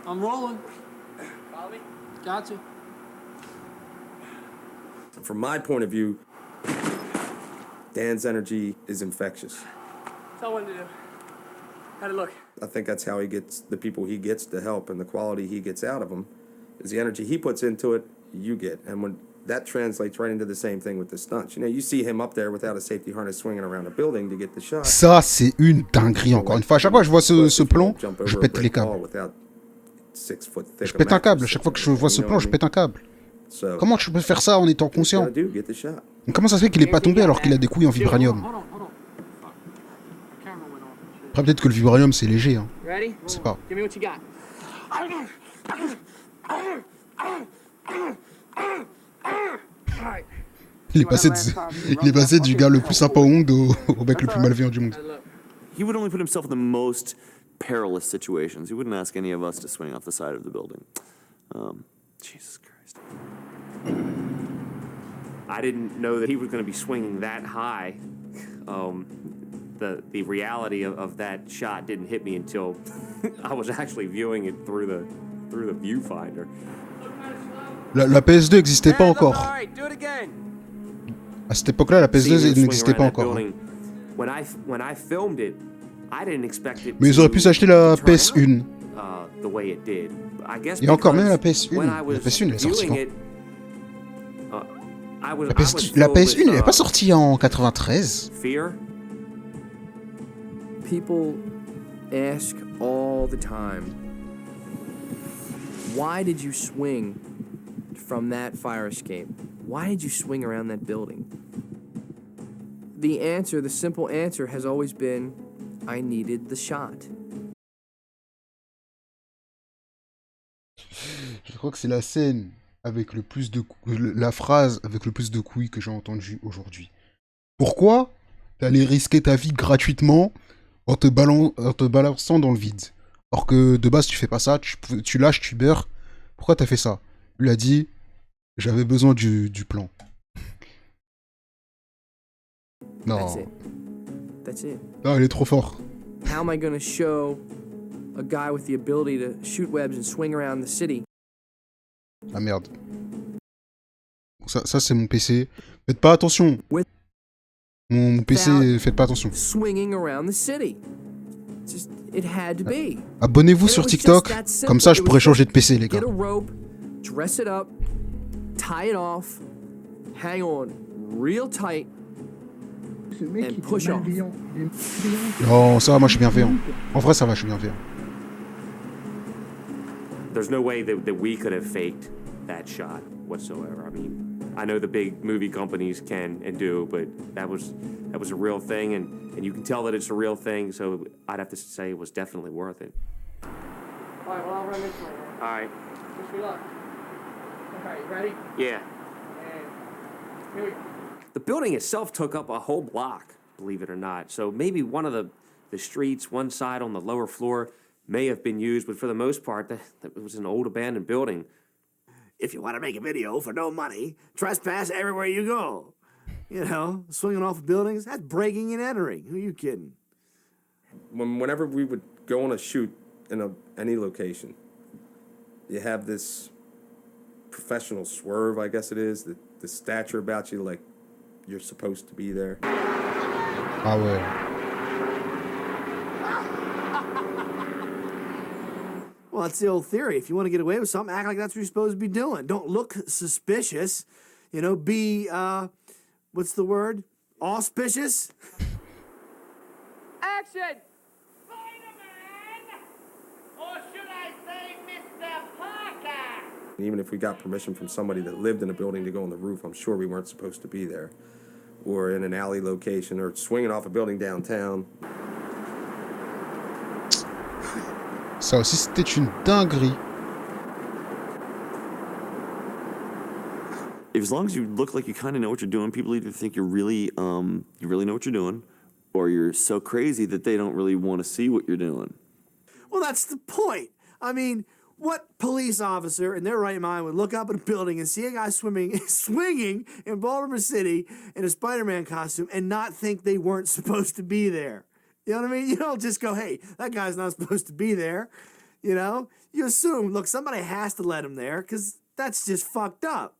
M: I'm rolling. Follow me. Gotcha.
G: From my point of view, Dan's energy is infectious.
M: Tell what to do. How'd it look?
G: I think that's how he gets the people he gets to help, and the quality he gets out of them is the energy he puts into it, you get. And when that translates right into the same thing with the stunts. You know, you see him up there without a safety harness swinging around a building to get the shot.
B: Ça, c'est une dinguerie, encore une fois. À chaque fois que je vois ce plan, je pète les câbles. Je pète un câble. À chaque fois que je vois ce plan, je pète un câble. Comment tu peux faire ça en étant conscient? Comment ça se fait qu'il est pas tombé alors qu'il a des couilles en vibranium? Après, peut-être que le vibranium, c'est léger, hein. Je sais pas. Il est passé du gars le plus sympa au monde au mec le plus malveillant du monde.
F: He would only put himself in the most perilous situations. He wouldn't ask any of us to swing off the side of the building. Jesus Christ.
O: I didn't know that he was going to be swinging that high. The reality of that shot didn't hit me until I was actually viewing it through the viewfinder.
B: La PS2 n'existait pas encore. À cette époque-là, la PS2 n'existait pas encore. Mais ils auraient pu s'acheter la PS1. Et encore même la PS1. La PS1 elle est sortie quand? La PS1 elle n'est pas sortie en 93.
I: People ask all the time, why did you swing from that fire escape? Why did you swing around that building? The simple answer has always been, I needed the shot.
B: Je crois que c'est la scène avec le plus de la phrase avec le plus de couilles que j'ai entendue aujourd'hui. Pourquoi t'allais risquer ta vie gratuitement en te balançant dans le vide? Or que de base tu fais pas ça, tu lâches, tu beurres. Pourquoi t'as fait ça? Il a dit, j'avais besoin du plan. Non.
I: That's it.
B: Non, il est trop fort.
I: How am I gonna show a guy with the ability to shoot webs and swing around the city?
B: Ah merde. Ça c'est mon PC. Faites pas attention. Mon PC, faites pas attention.
I: Swinging around the city. Just, it had to be.
B: Abonnez-vous sur TikTok, comme ça je pourrais changer de PC les gars.
I: Get a rope, dress it up, tie it off, hang on real tight, and push off.
B: Non, ça va, moi je suis bienveillant. En vrai ça va, je suis bienveillant.
O: There's no way that we could have faked that shot whatsoever. I mean, I know the big movie companies can and do, but that was a real thing, and you can tell that it's a real thing, so I'd have to say it was definitely worth it.
M: All right, well, I'll run this way.
O: All right.
M: Wish me luck. Okay, you ready?
O: Yeah.
M: And here we go.
O: The building itself took up a whole block, believe it or not. So maybe one of the streets, one side on the lower floor, may have been used, but for the most part, that was an old abandoned building.
D: If you want to make a video for no money, trespass everywhere you go. You know, swinging off of buildings, that's breaking and entering. Who are you kidding?
G: Whenever we would go on a shoot in any location, you have this professional swerve, I guess it is, the stature about you, like you're supposed to be there.
B: Ah ouais.
D: Well, it's the old theory. If you want to get away with something, act like that's what you're supposed to be doing. Don't look suspicious. You know, be, what's the word? Auspicious?
M: Action! Spider-Man! Or should I say Mr. Parker?
G: Even if we got permission from somebody that lived in a building to go on the roof, I'm sure we weren't supposed to be there. Or in an alley location, or swinging off a building downtown.
B: Ça aussi, c'était une dinguerie.
F: As long as you look like you kind of know what you're doing, people either think you really know what you're doing, or you're so crazy that they don't really want to see what you're doing.
D: Well, that's the point. I mean, what police officer in their right mind would look up at a building and see a guy swinging in Baltimore City in a Spider-Man costume and not think they weren't supposed to be there? You know what I mean? You don't just go, hey, that guy's not supposed to be there. You know? You assume, look, somebody has to let him there because that's just fucked up.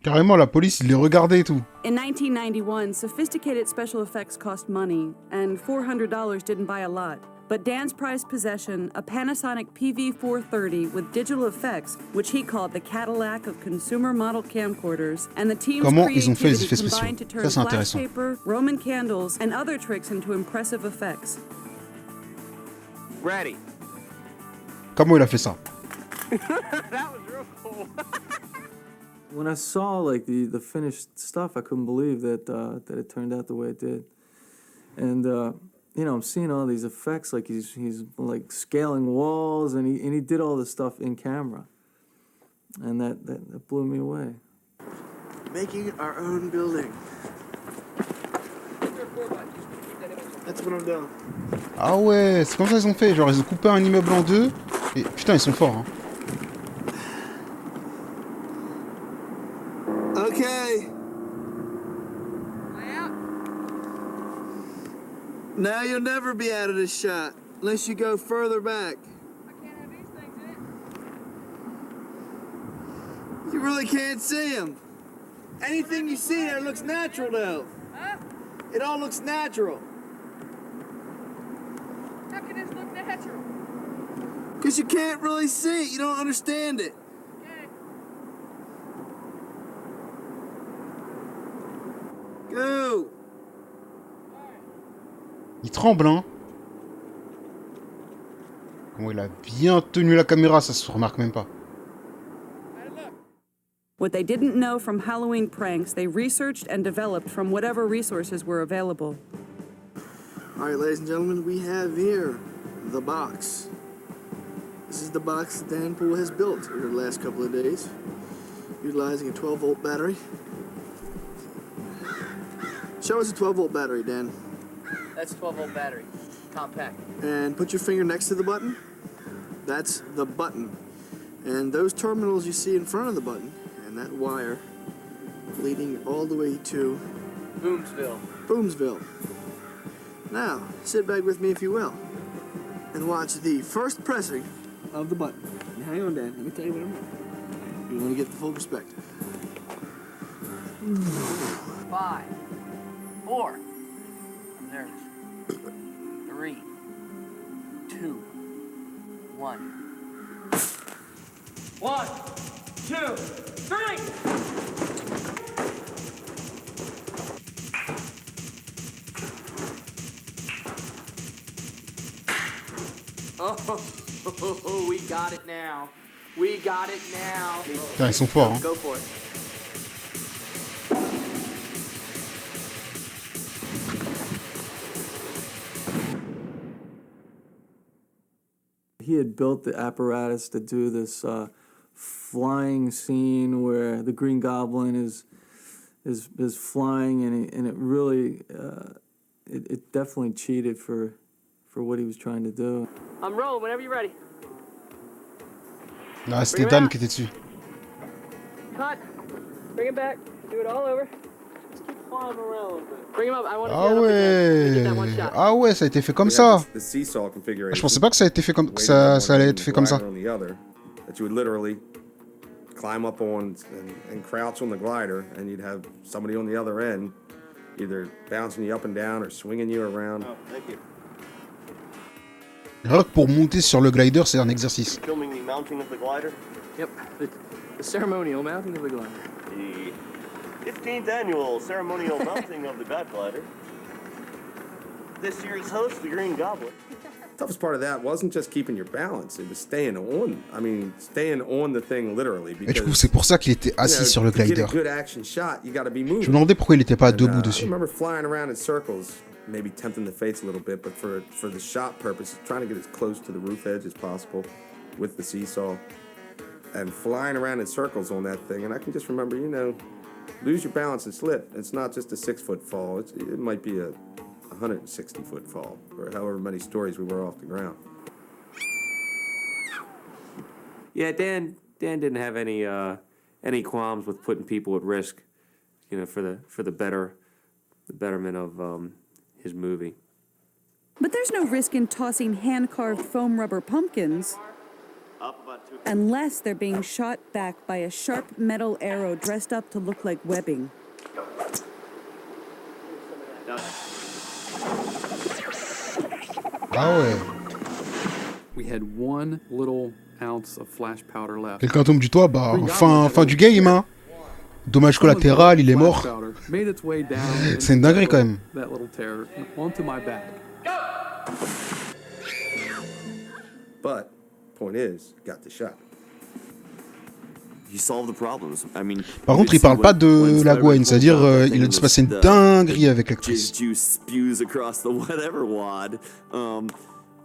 B: Carrément, la police, il les regardait et tout.
C: In 1991, sophisticated special effects cost money, and $400 didn't buy a lot. But Dan's prized possession, a Panasonic PV430 with digital effects, which he called the Cadillac of consumer model camcorders, and the team's
B: Comment ils ont fait les effets
C: creativity
B: spéciaux?
C: combined to turn
B: Ça, c'est
C: flash
B: intéressant.
C: paper, Roman candles, and other tricks into impressive effects.
M: Ready.
B: Comment il a fait ça?
M: That was real cool.
H: When I saw like the finished stuff, I couldn't believe that that it turned out the way it did. And you know, I'm seeing all these effects, like he's like scaling walls, and he did all this stuff in camera, and that blew me away.
P: Making our own building. That's what I'm doing.
B: Ah ouais, c'est comme ça qu'ils ont fait. Genre, ils ont coupé un immeuble en deux. Et putain, ils sont forts, hein.
P: Okay. Now you'll never be out of this shot unless you go further back. I can't have these things in it. You really can't see them. Anything you see there looks natural though. Huh? It all looks natural.
J: How can this look natural?
P: Because you can't really see it. You don't understand it. Go.
B: Il tremble, hein. Comment il a bien tenu la caméra, ça se remarque même pas.
C: What they didn't know from Halloween pranks, they researched and developed from whatever resources were available.
P: All right, ladies and gentlemen, we have here the box. This is the box that Dan Poole has built over the last couple of days, utilizing a 12-volt battery. Show us a 12-volt battery, Dan.
M: That's a 12-volt battery. Compact.
P: And put your finger next to the button. That's the button. And those terminals you see in front of the button, and that wire leading all the way to Boomsville. Now, sit back with me if you will, and watch the first pressing of the button. Now, hang on, Dan. Let me tell you what I'm doing. You want to get the full perspective.
M: 5, 4. I'm nervous. 3, 2, 1. 1, 2, 3. Oh, we got it now. We got it now.
B: Putain, ils sont forts, hein.
M: Go for it.
H: He had built the apparatus to do this flying scene where the Green Goblin is flying, and it really it definitely cheated for what he was trying to do.
M: I'm rolling whenever you're ready.
B: Ah, c'était Dan qui était dessus.
M: Cut. Bring it back. Do it all over. Just keep flying around. Bring him up. I want to
B: Ah ouais. Ah ouais, ça a été fait comme ça. Je pensais pas que ça a été fait comme ça allait être fait comme ça.
G: That you would literally climb up on and crouch on the glider, and you'd have somebody on the other end either bouncing you up and down or swinging you around.
P: Oh, thank you.
B: Alors que pour monter sur le glider, c'est un exercice.
F: Filming the mounting of the glider?
M: Yep, the ceremonial mounting of the glider.
F: The 15th annual ceremonial mounting of the God Glider. This year's host, the Green Goblin.
G: Toughest part of that wasn't just keeping your balance, it was staying on the thing literally.
B: Et du coup, c'est pour ça qu'il était assis sur le glider.
G: Je me
B: demandais pourquoi il n'était pas debout dessus.
G: I remember flying around in circles, maybe tempting the fates a little bit, but for the shot purpose, trying to get as close to the roof edge as possible with the seesaw, and flying around in circles on that thing. And I can just remember, lose your balance and slip. It's not just a 6-foot fall. It might be a 160-foot fall, or however many stories we were off the ground.
O: Yeah, Dan didn't have any qualms with putting people at risk, for the betterment of his movie.
C: But there's no risk in tossing hand-carved foam rubber pumpkins unless they're being shot back by a sharp metal arrow dressed up to look like webbing.
B: Ah ouais.
N: We had 1 little ounce of flash powder left.
B: Quelqu'un tombe du toit, bah, fin du game, hein. Dommage collatéral, il est mort. C'est une dinguerie quand même.
G: But, point is, got the shot.
F: He solved the problems. I mean,
B: Par contre, il parle pas de la Gwen, c'est-à-dire il a dû se passer une dinguerie avec l'actrice.
F: Juice spews across the whatever wad.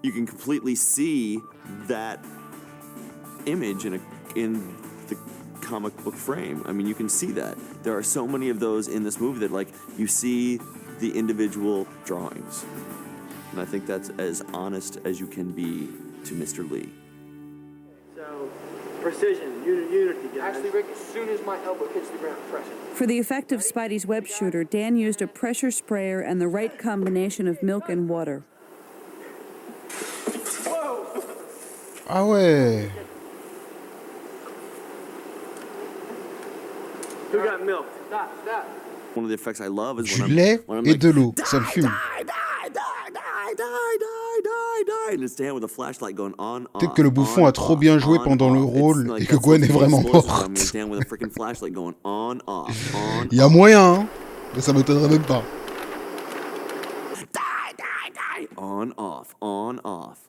F: You can completely see that image in the comic book frame. I mean, you can see that. There are so many of those in this movie that, like, you see the individual drawings. And I think that's as honest as you can be to Mr. Lee.
M: So, precision, unity, guys. Actually, Rick, as soon as my elbow hits the ground, press it.
C: For the effect of Spidey's web shooter, Dan used a pressure sprayer and the right combination of milk and water.
B: Ah ouais.
M: Who got milk? Stop.
F: One of the effects I love is
B: Du lait et de l'eau, ça me fume.
F: And it's Dan with a flashlight going on.
B: Peut-être que le bouffon a trop bien joué pendant le rôle et que Gwen est vraiment morte. Il y a moyen, hein, mais ça m'étonnerait même pas.
F: On, off, on, off.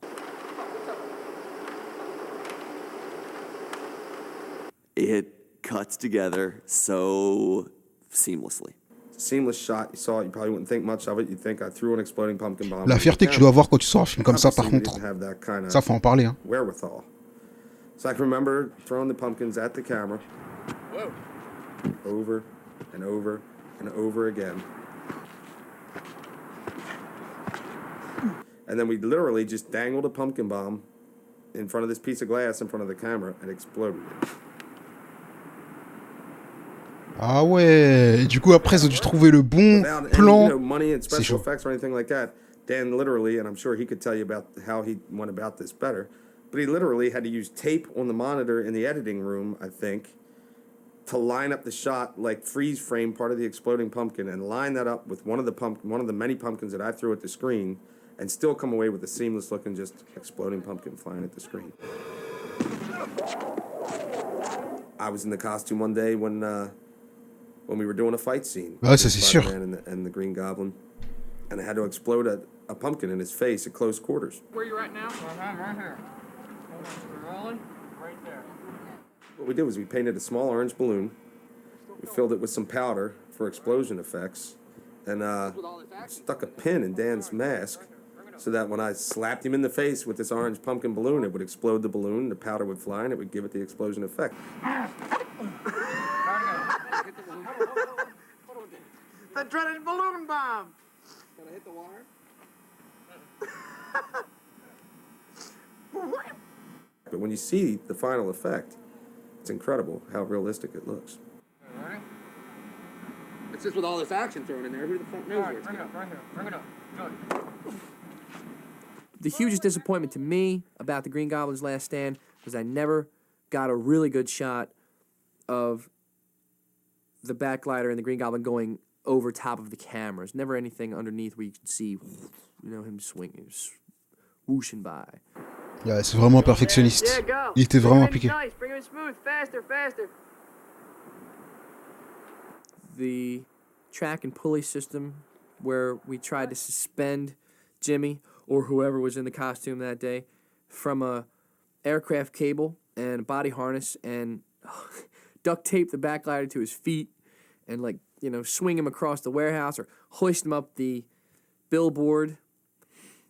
F: It cuts together so seamlessly.
G: Seamless shot. You saw it. You probably wouldn't think much of it. You'd think I threw an exploding pumpkin bomb.
B: La fierté que tu dois avoir quand tu sors un film comme ça, par contre, ça faut en parler. Hein.
G: Wherewithal. So I can remember throwing the pumpkins at the camera, over and over and over again, and then we literally just dangled a pumpkin bomb in front of this piece of glass in front of the camera and exploded it.
B: Ah ouais, et du coup après ils ont dû trouver le bon plan.
G: C'est chaud. Effects or anything like that. Dan literally, and I'm sure he could tell you about how he went about this better, but he literally had to use tape on the monitor in the editing room, I think, to line up the shot, like freeze frame part of the exploding pumpkin, and line that up with one of the many pumpkins that I threw at the screen, and still come away with a seamless looking just exploding pumpkin flying at the screen. I was in the costume one day when we were doing a fight scene.
B: Ouais, ça c'est sûr.
G: And the Green Goblin, and I had to explode a pumpkin in his face at close quarters.
M: Where you at now? Right here. Rolling. Right there.
G: What we did was we painted a small orange balloon. We filled it with some powder for explosion effects, and stuck a pin in Dan's mask so that when I slapped him in the face with this orange pumpkin balloon, it would explode the balloon, the powder would fly, and it would give it the explosion effect.
M: The dreaded balloon bomb! Gotta hit the wire?
G: But when you see the final effect, it's incredible how realistic it looks.
M: All right. It's just with all this action thrown in there. Who the fuck knows where it's going? Bring it up. Good.
I: The hugest disappointment to me about the Green Goblin's Last Stand was I never got a really good shot of the backlighter and the Green Goblin going over top of the cameras. Never anything underneath where you could see, him swinging, whooshing by.
B: Yeah, c'est vraiment perfectionniste. Il était vraiment impliqué.
M: Bring him smooth, faster.
I: The track and pulley system where we tried to suspend Jimmy or whoever was in the costume that day from a aircraft cable and a body harness and duct tape the backlighter to his feet and swing him across the warehouse or hoist him up the billboard.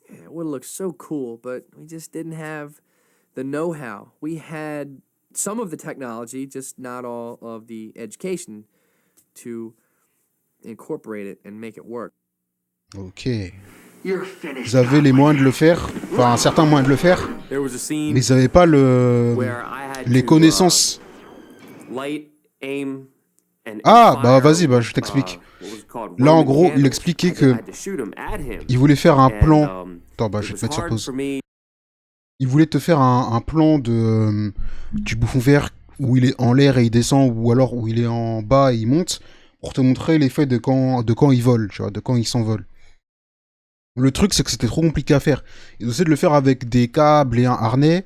I: It would have looked so cool, but we just didn't have the know-how. We had some of the technology, just not all of the education to incorporate it and make it work.
B: Ok. Vous avez les moyens de le faire, enfin un certain moyen de le faire, mais vous n'avez pas les connaissances. Ah, bah vas-y, je t'explique. Là, en gros, il expliquait que il voulait faire un plan. Attends, je vais te mettre sur pause. Il voulait te faire un plan du bouffon vert où il est en l'air et il descend, ou alors où il est en bas et il monte, pour te montrer l'effet de quand il vole, tu vois, de quand il s'envole. Le truc, c'est que c'était trop compliqué à faire. Ils ont essayé de le faire avec des câbles et un harnais,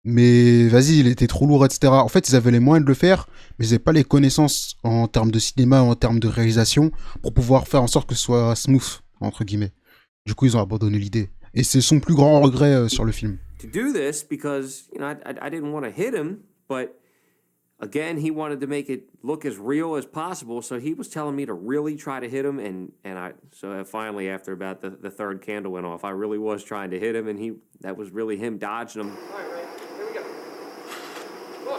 B: mais vas-y, il était trop lourd, etc. En fait, ils avaient les moyens de le faire, mais ils n'avaient pas les connaissances en termes de cinéma, en termes de réalisation, pour pouvoir faire en sorte que ce soit smooth, entre guillemets. Du coup, ils ont abandonné l'idée. Et c'est son plus grand regret sur le film.
O: To do this because, you know, I didn't want to hit him, but again, he wanted to make it look as real as possible, so he was telling me to really try to hit him, and finally, after about the third candle went off, I really was trying to hit him, and that was really him dodging him.
M: All right, here we go. Come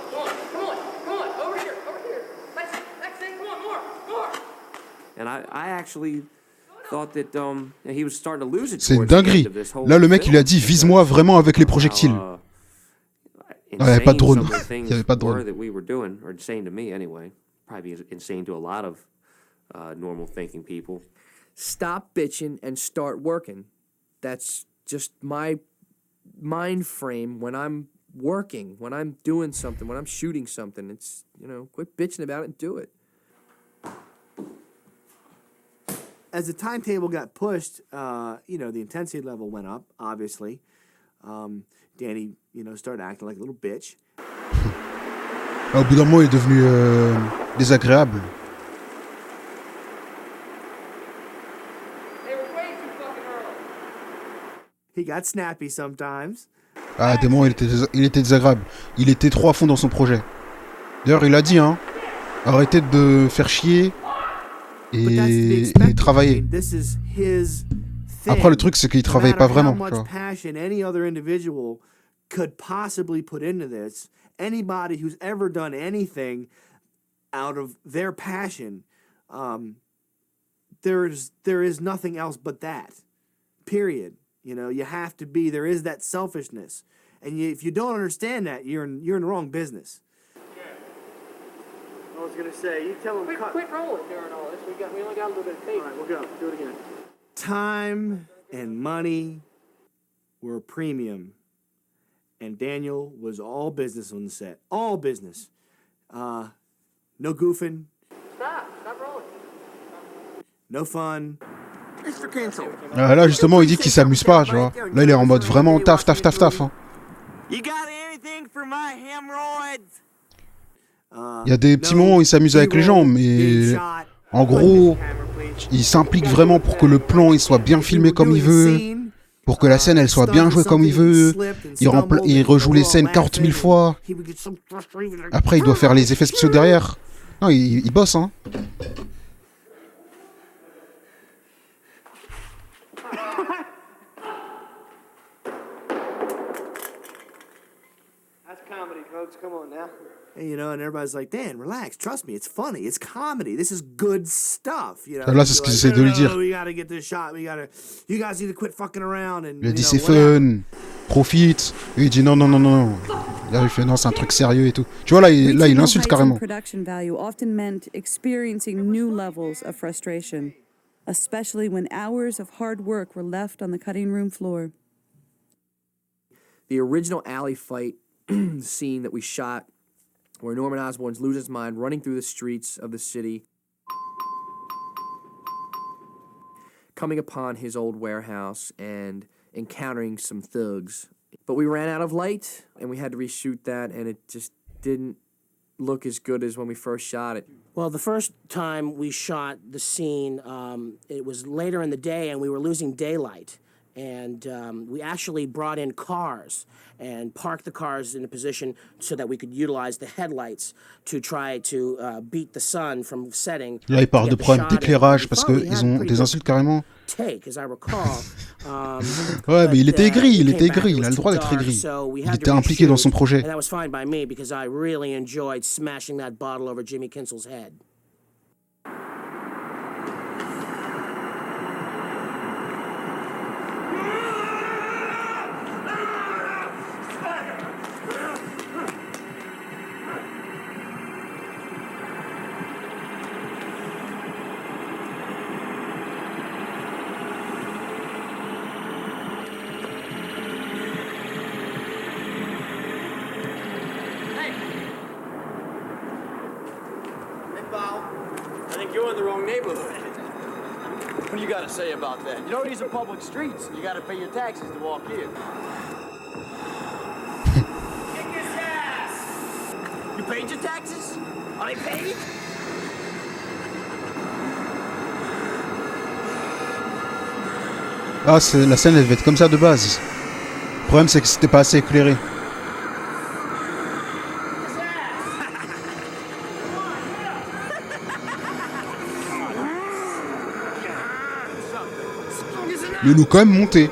M: on, over here. That's it, come on, more.
O: And I actually thought that he was starting to lose it.
B: C'est une dinguerie. Là, le mec, il a dit, vise-moi vraiment avec les projectiles. Il n'y avait pas de drone. Il n'y avait pas de drone.
O: That we were doing, or insane to me anyway. Probably insane to a lot of normal thinking people.
I: Stop bitching and start working. That's just my mind frame when I'm working, when I'm doing something, when I'm shooting something. It's, you know, quit bitching about it and do it.
D: As the timetable got pushed, you know, the intensity level went up, obviously. Danny, you know, started acting like a little bitch.
B: Au bout d'un moment, il est devenu désagréable.
M: They were way too fucking early.
D: He got snappy sometimes.
B: Ah, des moments, il était désagréable. Il était trop à fond dans son projet. D'ailleurs, il a dit, hein, arrêtez de faire chier et travailler. Après, le truc, c'est qu'il travaillait pas vraiment.
D: Could possibly put into this, anybody who's ever done anything out of their passion, there is nothing else but that. Period. You know, you have to be. There is that selfishness, and if you don't understand that, you're in the wrong business.
P: I was gonna say, you tell him
M: Quit rolling during all this. We only got a little bit of tape.
P: All right, we'll go. Do it again.
D: Time and money were a premium. And Daniel was all business on the set. All business. No goofing.
M: Stop rolling.
D: No fun.
P: Mr. Cancel.
B: Là, justement, il dit qu'il s'amuse pas, tu vois. Là, il est en mode vraiment taf. Hein.
Q: You got anything for my hemorrhoids?
B: Il y a des petits moments où il s'amuse avec les gens, mais en gros, il s'implique vraiment pour que le plan il soit bien filmé comme il veut. Pour que la scène, elle soit bien jouée comme il veut. Il rejoue les scènes 40 000 fois. Après, il doit faire les effets spéciaux derrière. Non, il bosse, hein.
P: That's comedy, folks. Come on now.
D: And, you know, and everybody's like, Dan, relax, trust me, it's funny, it's comedy, this is good stuff, you know.
B: Là, c'est ce qu'ils essaient de lui dire.
D: We gotta get this shot, you guys need to quit fucking around. And,
B: il a dit c'est fun, profite. Et il dit non. Là, il fait non, c'est un truc sérieux et tout. Tu vois, là, il insulte carrément.
C: Production value often meant experiencing new levels of frustration, especially when hours of hard work were left on the cutting room floor.
I: The original alley fight scene that we shot, where Norman Osborn's losing his mind, running through the streets of the city, coming upon his old warehouse and encountering some thugs. But we ran out of light, and we had to reshoot that, and it just didn't look as good as when we first shot it.
Q: Well, the first time we shot the scene, it was later in the day, and we were losing daylight. And we actually brought in cars and parked the cars in a position so that we could utilize the headlights to try to beat the sun from setting.
B: Là, il parle de problèmes d'éclairage parce qu'ils ont des insultes carrément.
Q: Take, as I recall.
B: Ouais, mais il était aigri, il a le droit d'être aigri. Il était impliqué dans son projet.
Q: And that was fine by me because I really enjoyed smashing that bottle over Jimmy Kinsel's head.
M: I think you're in the wrong neighborhood.
J: What do you got to say about that? You know these are public streets. You got to pay your taxes to walk here. Kick his ass! You paid your taxes? Are they paid?
B: Ah, la scène elle devait être comme ça de base. Le problème c'est que c'était pas assez éclairé. Mais ils l'ont quand même monté.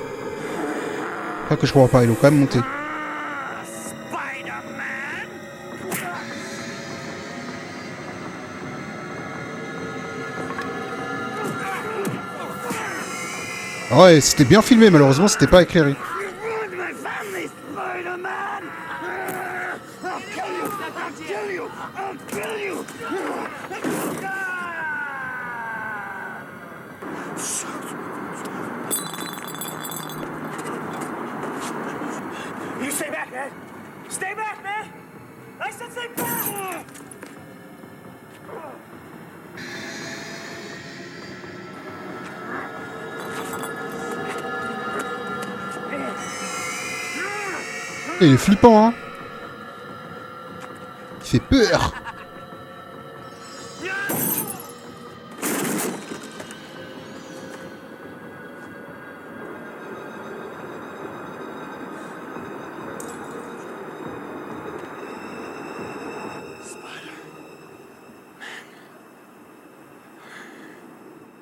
B: Pas que je crois pas, ils l'ont quand même monté. Ouais, c'était bien filmé, malheureusement c'était pas éclairé.
J: You stay back, man. Stay back, man. I said stay back.
B: Il est flippant, hein. Il fait peur.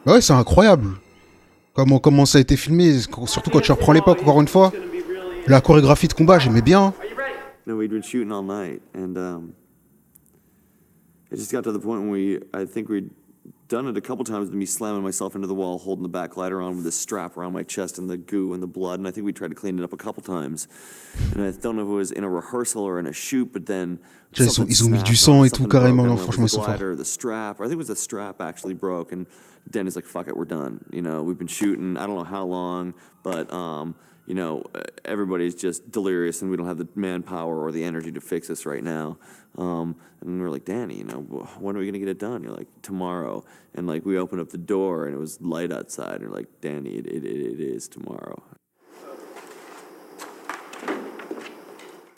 B: Ouais, c'est incroyable. Comment ça a été filmé, surtout quand tu reprends l'époque, encore une fois. La chorégraphie de combat, j'aimais bien.
F: No, we'd been shooting all night, and it just got to the point when I think we'd done it a couple times with me slamming myself into the wall, holding the backlighter on with this strap around my chest and the goo and the blood, and I think we tried to clean it up a couple times. And I don't know if it was in a rehearsal or in a shoot, but then
B: ils ont mis du sang et tout carrément, non, franchement ils sont forts.
F: The strap, I think it was the strap actually broke, and Danny's like, "Fuck it, we're done." You know, we've been shooting, I don't know how long, but you know, everybody's just delirious and we don't have the manpower or the energy to fix this right now. And we were like, Danny, you know, when are we going to get it done? You're like, tomorrow. And like, we opened up the door and it was light outside. And you're like, Danny, it is tomorrow.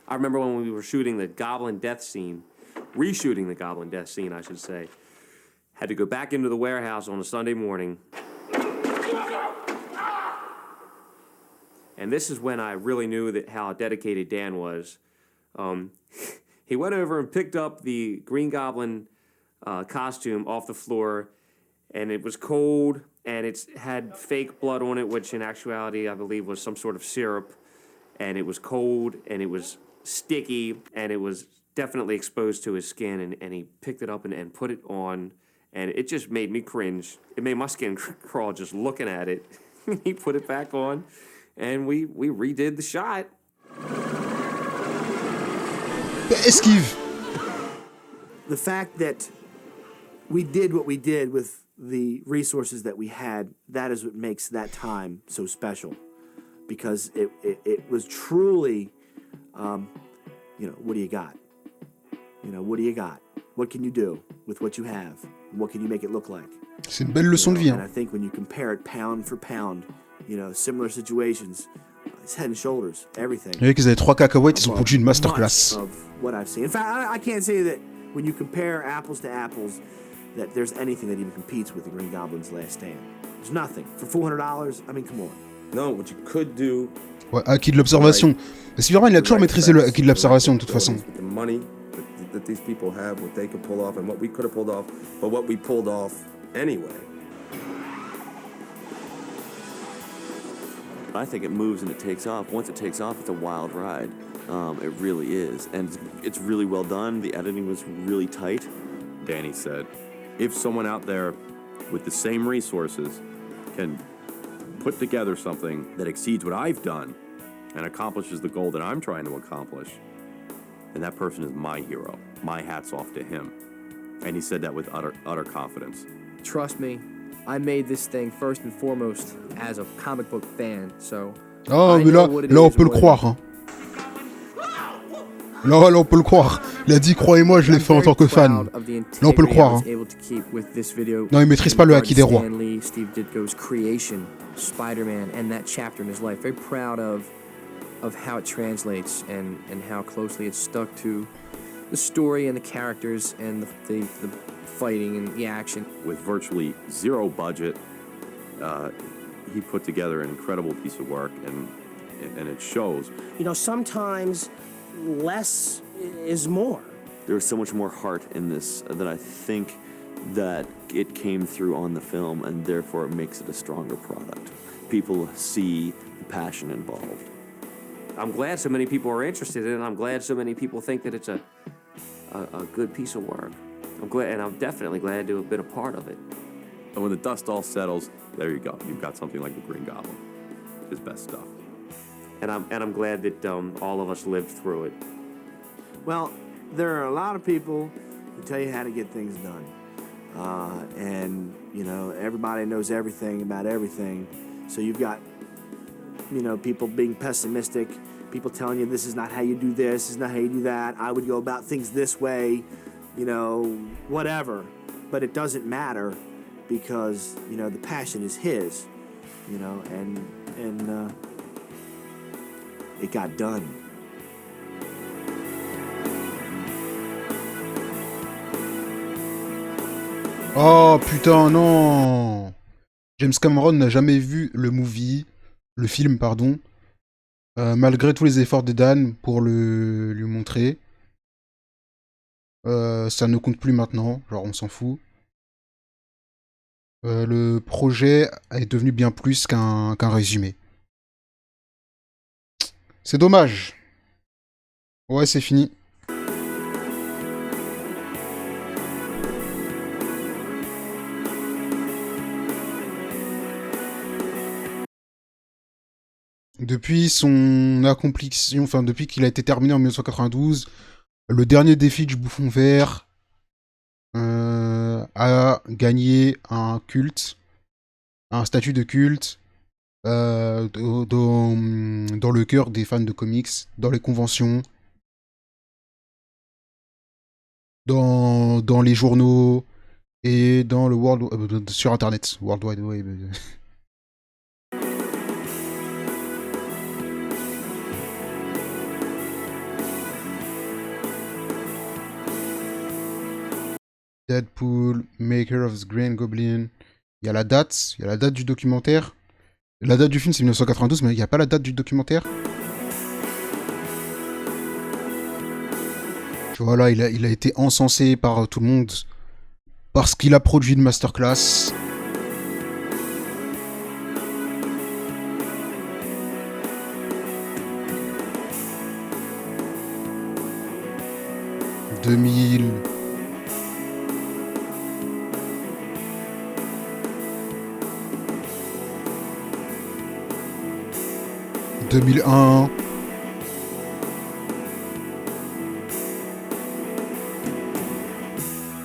O: I remember when we were shooting the Goblin death scene, reshooting the Goblin death scene, I should say. Had to go back into the warehouse on a Sunday morning. And this is when I really knew that how dedicated Dan was. He went over and picked up the Green Goblin costume off the floor, and it was cold, and it had fake blood on it, which in actuality I believe was some sort of syrup, and it was cold, and it was sticky, and it was definitely exposed to his skin, and he picked it up and put it on, and it just made me cringe. It made my skin crawl just looking at it. He put it back on. And we redid the shot.
B: Esquive.
D: The fact that we did what we did with the resources that we had, that is what makes that time so special. Because it was truly, you know, what do you got? You know, what do you got? What can you do with what you have? What can you make it look like?
B: C'est une belle leçon de vie.
D: And I think when you compare it pound for pound, you know, similar situations, it's head and shoulders, everything.
B: Vous voyez qu'ils avaient 3 cacahuètes, ils ont produit une masterclass.
D: Of what I've seen. In fact, I can't say that when you compare apples to apples, that there's anything that even competes with the Green Goblin's Last Stand. There's nothing. For $400, I mean, come on.
G: No, what you could do.
B: Ouais, acquis de l'observation. Et Spider-Man, il a toujours maîtrisé le acquis de l'observation de toute façon.
G: The money that these people have, what they could pull off, and what we could have pulled off, but what we pulled off anyway.
F: I think it moves and it takes off. Once it takes off, it's a wild ride. It really is. And it's really well done. The editing was really tight.
E: Danny said, if someone out there with the same resources can put together something that exceeds what I've done and accomplishes the goal that I'm trying to accomplish, then that person is my hero. My hat's off to him. And he said that with utter confidence.
I: Trust me, I made this thing first and foremost as a comic book fan, so...
B: Oh, mais là on peut le croire. Hein. Là, on peut le croire. Il a dit, croyez-moi, je l'ai fait en tant que fan. Là, on peut le croire. Hein. Non, il maîtrise pas le haki des rois.
I: see Steve Ditko's creation, Spider-Man, and that chapter in his life. Very proud of how it translates and how closely it's stuck to the story and the characters and the fighting and the action.
E: With virtually zero budget, he put together an incredible piece of work, and it shows.
Q: You know, sometimes less is more.
F: There was so much more heart in this that I think that it came through on the film, and therefore it makes it a stronger product. People see the passion involved.
O: I'm glad so many people are interested in it. I'm glad so many people think that it's a good piece of work. I'm glad, and I'm definitely glad to have been a part of it.
E: And when the dust all settles, there you go. You've got something like the Green Goblin, his best stuff.
O: And I'm glad that all of us lived through it.
D: Well, there are a lot of people who tell you how to get things done. And, you know, everybody knows everything about everything. So you've got, you know, people being pessimistic, people telling you this is not how you do this is not how you do that. I would go about things this way, you know, whatever. But it doesn't matter because, you know, the passion is his, you know, and it got done.
B: Oh putain, non! James Cameron n'a jamais vu le film, pardon, malgré tous les efforts de Dan pour lui montrer. Ça ne compte plus maintenant, genre on s'en fout. Le projet est devenu bien plus qu'un résumé. C'est dommage. Ouais, c'est fini. Depuis son accomplissement, enfin depuis qu'il a été terminé en 1992, le dernier défi du bouffon vert a gagné un culte, un statut de culte dans le cœur des fans de comics, dans les conventions, dans les journaux et dans le sur Internet, World Wide Web. Deadpool, Maker of the Green Goblin. Il y a la date du documentaire. La date du film c'est 1992, mais il n'y a pas la date du documentaire. Tu vois là, il a été encensé par tout le monde parce qu'il a produit une masterclass. « 2000... » 2001.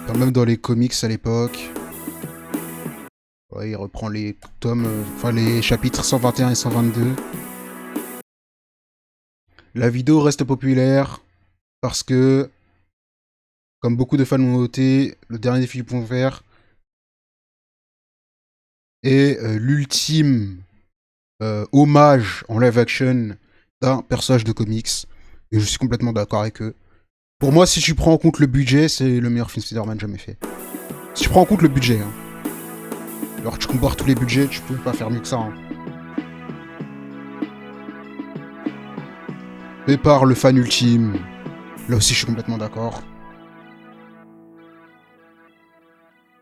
B: Quand même dans les comics à l'époque. Ouais, il reprend les tomes, les chapitres 121 et 122. La vidéo reste populaire parce que, comme beaucoup de fans l'ont noté, le dernier défi du Pont Vert est l'ultime hommage en live action d'un personnage de comics. Et je suis complètement d'accord avec eux. Pour moi, si tu prends en compte le budget, c'est le meilleur film Spider-Man jamais fait. Si tu prends en compte le budget, hein. Alors tu compares tous les budgets, tu peux pas faire mieux que ça. Hein. Mais par le fan ultime, là aussi je suis complètement d'accord.